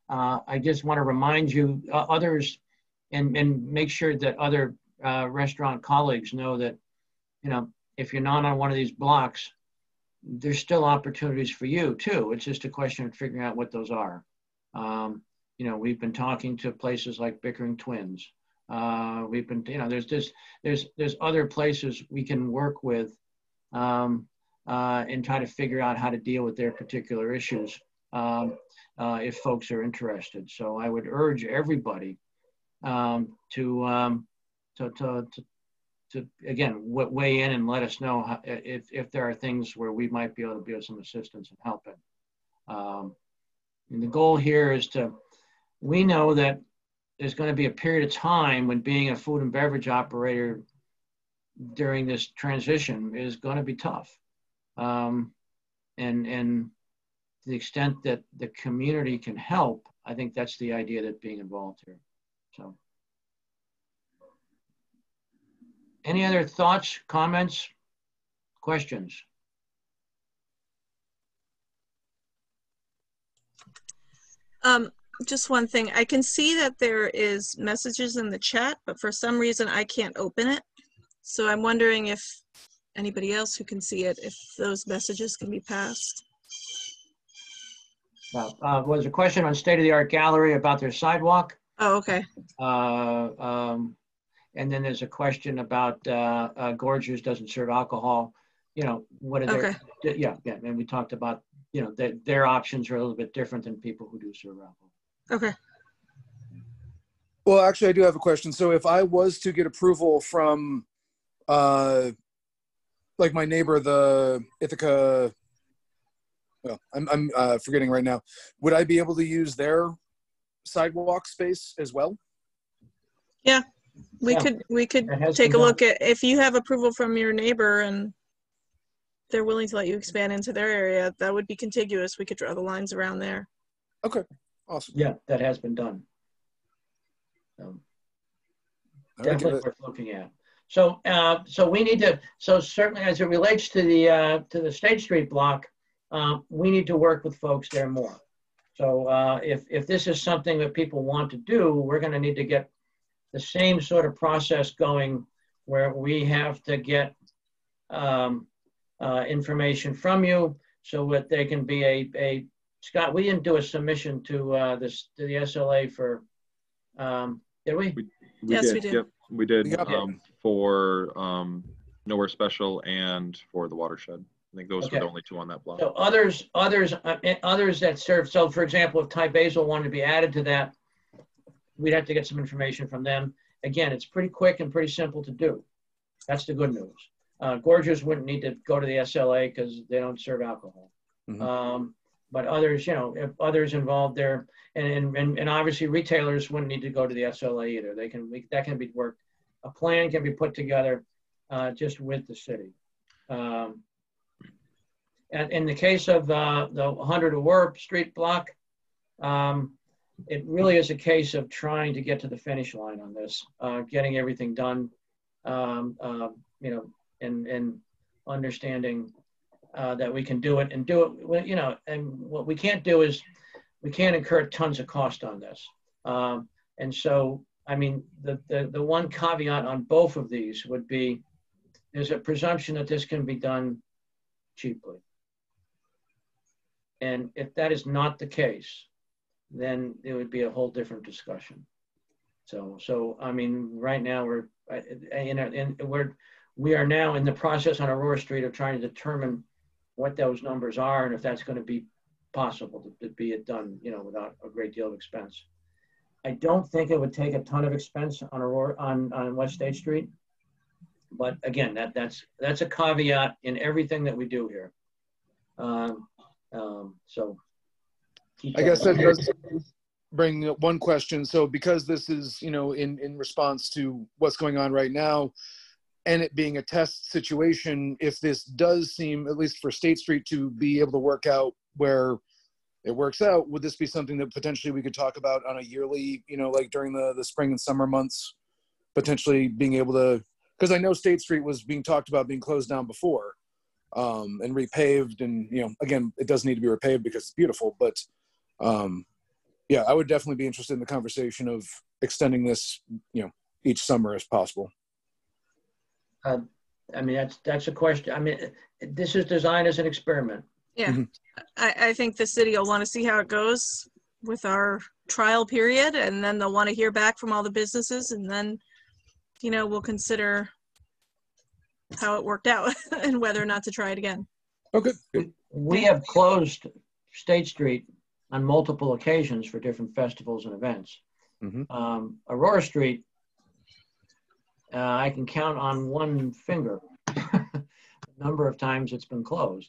I just want to remind you others and make sure that other restaurant colleagues know that, you know, if you're not on one of these blocks, there's still opportunities for you too. It's just a question of figuring out what those are. You know, we've been talking to places like Bickering Twins. We've been, you know, there's other places we can work with and try to figure out how to deal with their particular issues if folks are interested. So I would urge everybody to again weigh in and let us know how, if there are things where we might be able to be of some assistance and helping. And the goal here is we know that there's going to be a period of time when being a food and beverage operator during this transition is going to be tough. And to the extent that the community can help, I think that's the idea that being involved here. So. Any other thoughts, comments, questions? Just one thing. I can see that there is messages in the chat, but for some reason I can't open it. So I'm wondering if anybody else who can see it, if those messages can be passed. Was a question on state-of-the-art gallery about their sidewalk. Oh, okay. And then there's a question about Gorgers doesn't serve alcohol. You know, what are their, yeah, and we talked about, you know, their options are a little bit different than people who do serve alcohol. Okay. Well, actually, I do have a question. So if I was to get approval from, like my neighbor, the Ithaca, well, I'm forgetting right now, would I be able to use their sidewalk space as well? Yeah. We could take a look at, if you have approval from your neighbor and they're willing to let you expand into their area, that would be contiguous. We could draw the lines around there. Okay, awesome. Yeah, that has been done. Definitely worth looking at. So, so we need to. So certainly, as it relates to the State Street block, we need to work with folks there more. So, if this is something that people want to do, we're going to need to get the same sort of process going where we have to get information from you so that they can be a Scott, we didn't do a submission to the SLA for, did we? Yes, did. we did. Yep, we did Yep. for Nowhere Special and for the Watershed. I think those were the only two on that block. So others that serve, so for example, if Thai Basil wanted to be added to that, we'd have to get some information from them. Again, it's pretty quick and pretty simple to do. That's the good news. Gorgers wouldn't need to go to the SLA because they don't serve alcohol. Mm-hmm. But others, you know, if others involved there, and obviously retailers wouldn't need to go to the SLA either. That can be worked. A plan can be put together just with the city. And in the case of the 100 Aurora Street block, it really is a case of trying to get to the finish line on this, getting everything done, you know, and understanding that we can do it and do it, you know, and what we can't do is we can't incur tons of cost on this. And so, I mean, the one caveat on both of these would be, there's a presumption that this can be done cheaply. And if that is not the case, then it would be a whole different discussion. So I mean, right now we are now in the process on Aurora Street of trying to determine what those numbers are and if that's going to be possible to be done, you know, without a great deal of expense. I don't think it would take a ton of expense on Aurora on West State Street, but again, that's a caveat in everything that we do here. So I guess that does bring one question. So because this is, you know, in response to what's going on right now, and it being a test situation, if this does seem, at least for State Street, to be able to work out where it works out, would this be something that potentially we could talk about on a yearly, you know, like during the spring and summer months, potentially being able to, because I know State Street was being talked about being closed down before and repaved, and, you know, again, it does need to be repaved because it's beautiful, but yeah, I would definitely be interested in the conversation of extending this, you know, each summer as possible. I mean, that's a question. I mean, this is designed as an experiment. Yeah, I think the city will want to see how it goes with our trial period, and then they'll want to hear back from all the businesses, and then, you know, we'll consider how it worked out and whether or not to try it again. Okay. We have closed State Street on multiple occasions for different festivals and events. Aurora Street, I can count on one finger the number of times it's been closed,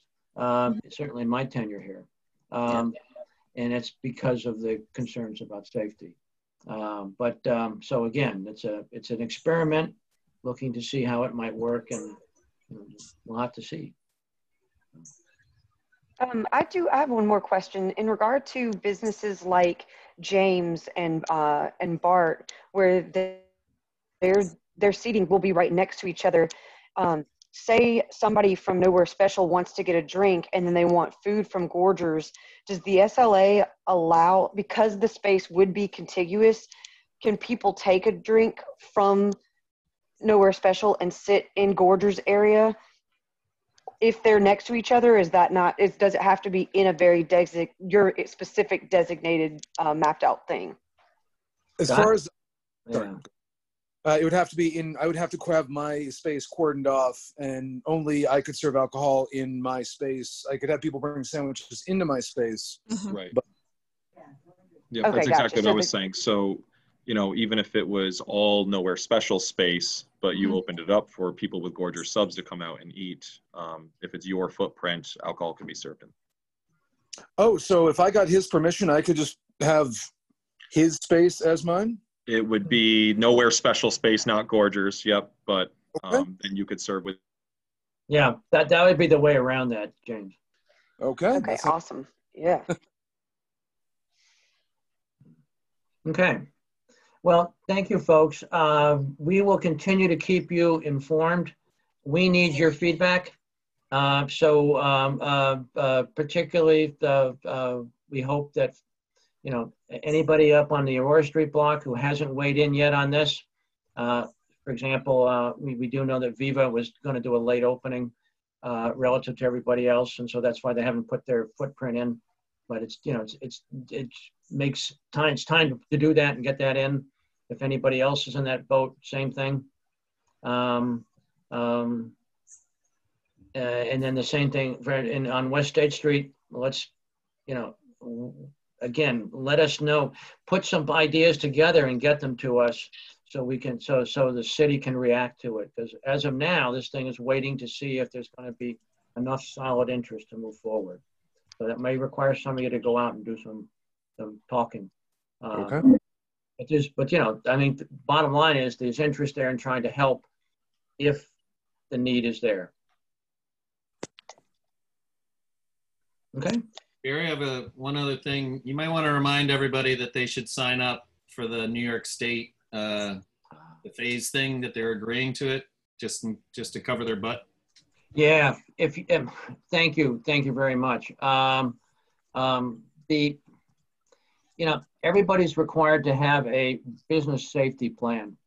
certainly in my tenure here. And it's because of the concerns about safety. So again, it's an experiment looking to see how it might work, and you know, we'll have to see. I have one more question in regard to businesses like James and Bart, where their seating will be right next to each other. Say somebody from Nowhere Special wants to get a drink and then they want food from Gorgers. Does the SLA allow, because the space would be contiguous, can people take a drink from Nowhere Special and sit in Gorgers area if they're next to each other? Is that not, does it have to be in a very your specific designated mapped out thing? As far as, Yeah. it would have to be I would have to have my space cordoned off, and only I could serve alcohol in my space. I could have people bring sandwiches into my space. Right. But, yeah, Okay, that's exactly gotcha. what I was saying. So, you know, even if it was all Nowhere Special space, but you opened it up for people with Gorger subs to come out and eat, if it's your footprint, alcohol can be served in. oh, so if I got his permission, I could just have his space as mine? It would be Nowhere Special space, not Gorgers. Yep, but Okay. then you could serve with. Yeah, that would be the way around that, James. Okay. Okay, awesome. Yeah. Okay. Well, thank you, folks. We will continue to keep you informed. We need your feedback. Particularly, we hope that, you know, anybody up on the Aurora Street block who hasn't weighed in yet on this. For example, we do know that Viva was going to do a late opening relative to everybody else, and so that's why they haven't put their footprint in. But it's, you know, it makes time. It's time to do that and get that in. If anybody else is in that boat, same thing. And then the same thing on West State Street. Let's, you know, again, let us know, put some ideas together and get them to us so we can, so the city can react to it. Because as of now, this thing is waiting to see if there's going to be enough solid interest to move forward. So that may require some of you to go out and do some talking. Okay. But you know, I mean, the bottom line is there's interest there in trying to help if the need is there. Okay. Barry, I have one other thing. You might want to remind everybody that they should sign up for the New York State, the phase thing that they're agreeing to it, just to cover their butt. Yeah, thank you very much. Everybody's required to have a business safety plan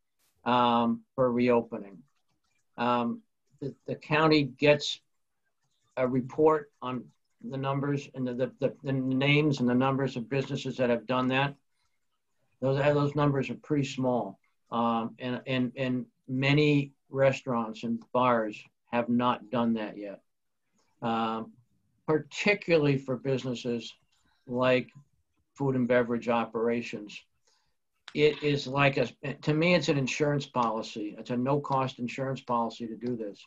for reopening. The county gets a report on the numbers and the names and the numbers of businesses that have done that. Those numbers are pretty small, and many restaurants and bars have not done that yet, particularly for businesses like food and beverage operations. It is like to me, it's an insurance policy. It's a no-cost insurance policy to do this.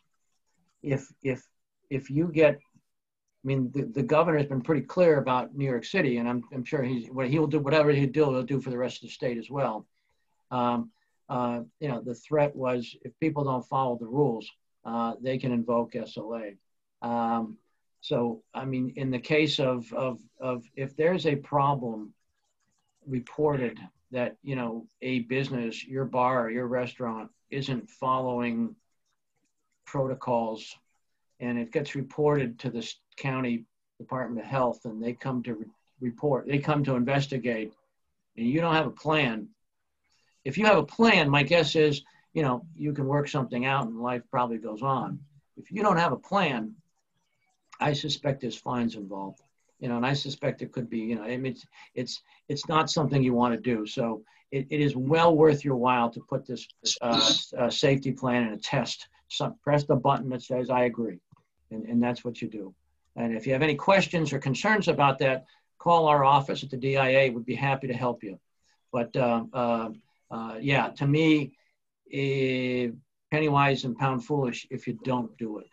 If you get, I mean, the governor has been pretty clear about New York City, and I'm sure he'll do whatever he'll do for the rest of the state as well. The threat was if people don't follow the rules, they can invoke SLA. So, I mean, in the case of if there's a problem reported that, a business, your bar, your restaurant isn't following protocols, and it gets reported to the county Department of Health, and they come to investigate, and you don't have a plan. If you have a plan, my guess is, you can work something out and life probably goes on. If you don't have a plan, I suspect there's fines involved, and I suspect it could be, it's not something you want to do. So it is well worth your while to put this safety plan in a test. So press the button that says, I agree. And that's what you do. And if you have any questions or concerns about that, call our office at the DIA. We'd be happy to help you. But yeah, to me, penny wise and pound foolish if you don't do it.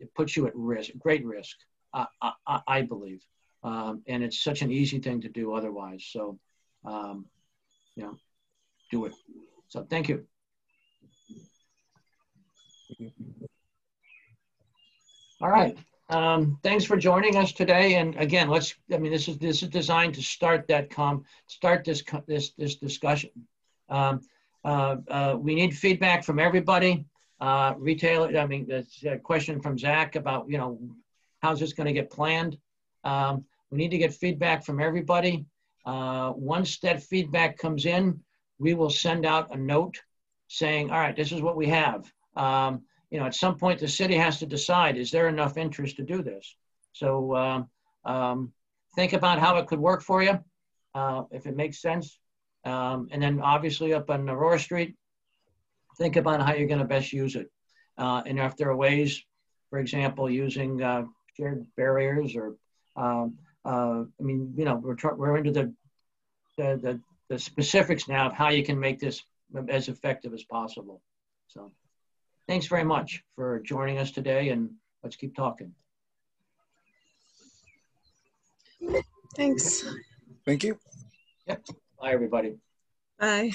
It puts you at risk, great risk, I believe. And it's such an easy thing to do otherwise. So, do it. So thank you. All right. Thanks for joining us today. And again, this is designed to start this discussion. We need feedback from everybody. There's a question from Zach about, how's this going to get planned? We need to get feedback from everybody. Once that feedback comes in, we will send out a note saying, all right, this is what we have. At some point the city has to decide, is there enough interest to do this? So think about how it could work for you, if it makes sense. And then obviously up on Aurora Street, think about how you're going to best use it. And if there are ways, for example, using shared barriers or, we're into the specifics now of how you can make this as effective as possible. So thanks very much for joining us today, and let's keep talking. Thanks. Thank you. Yep. Bye, everybody. Bye.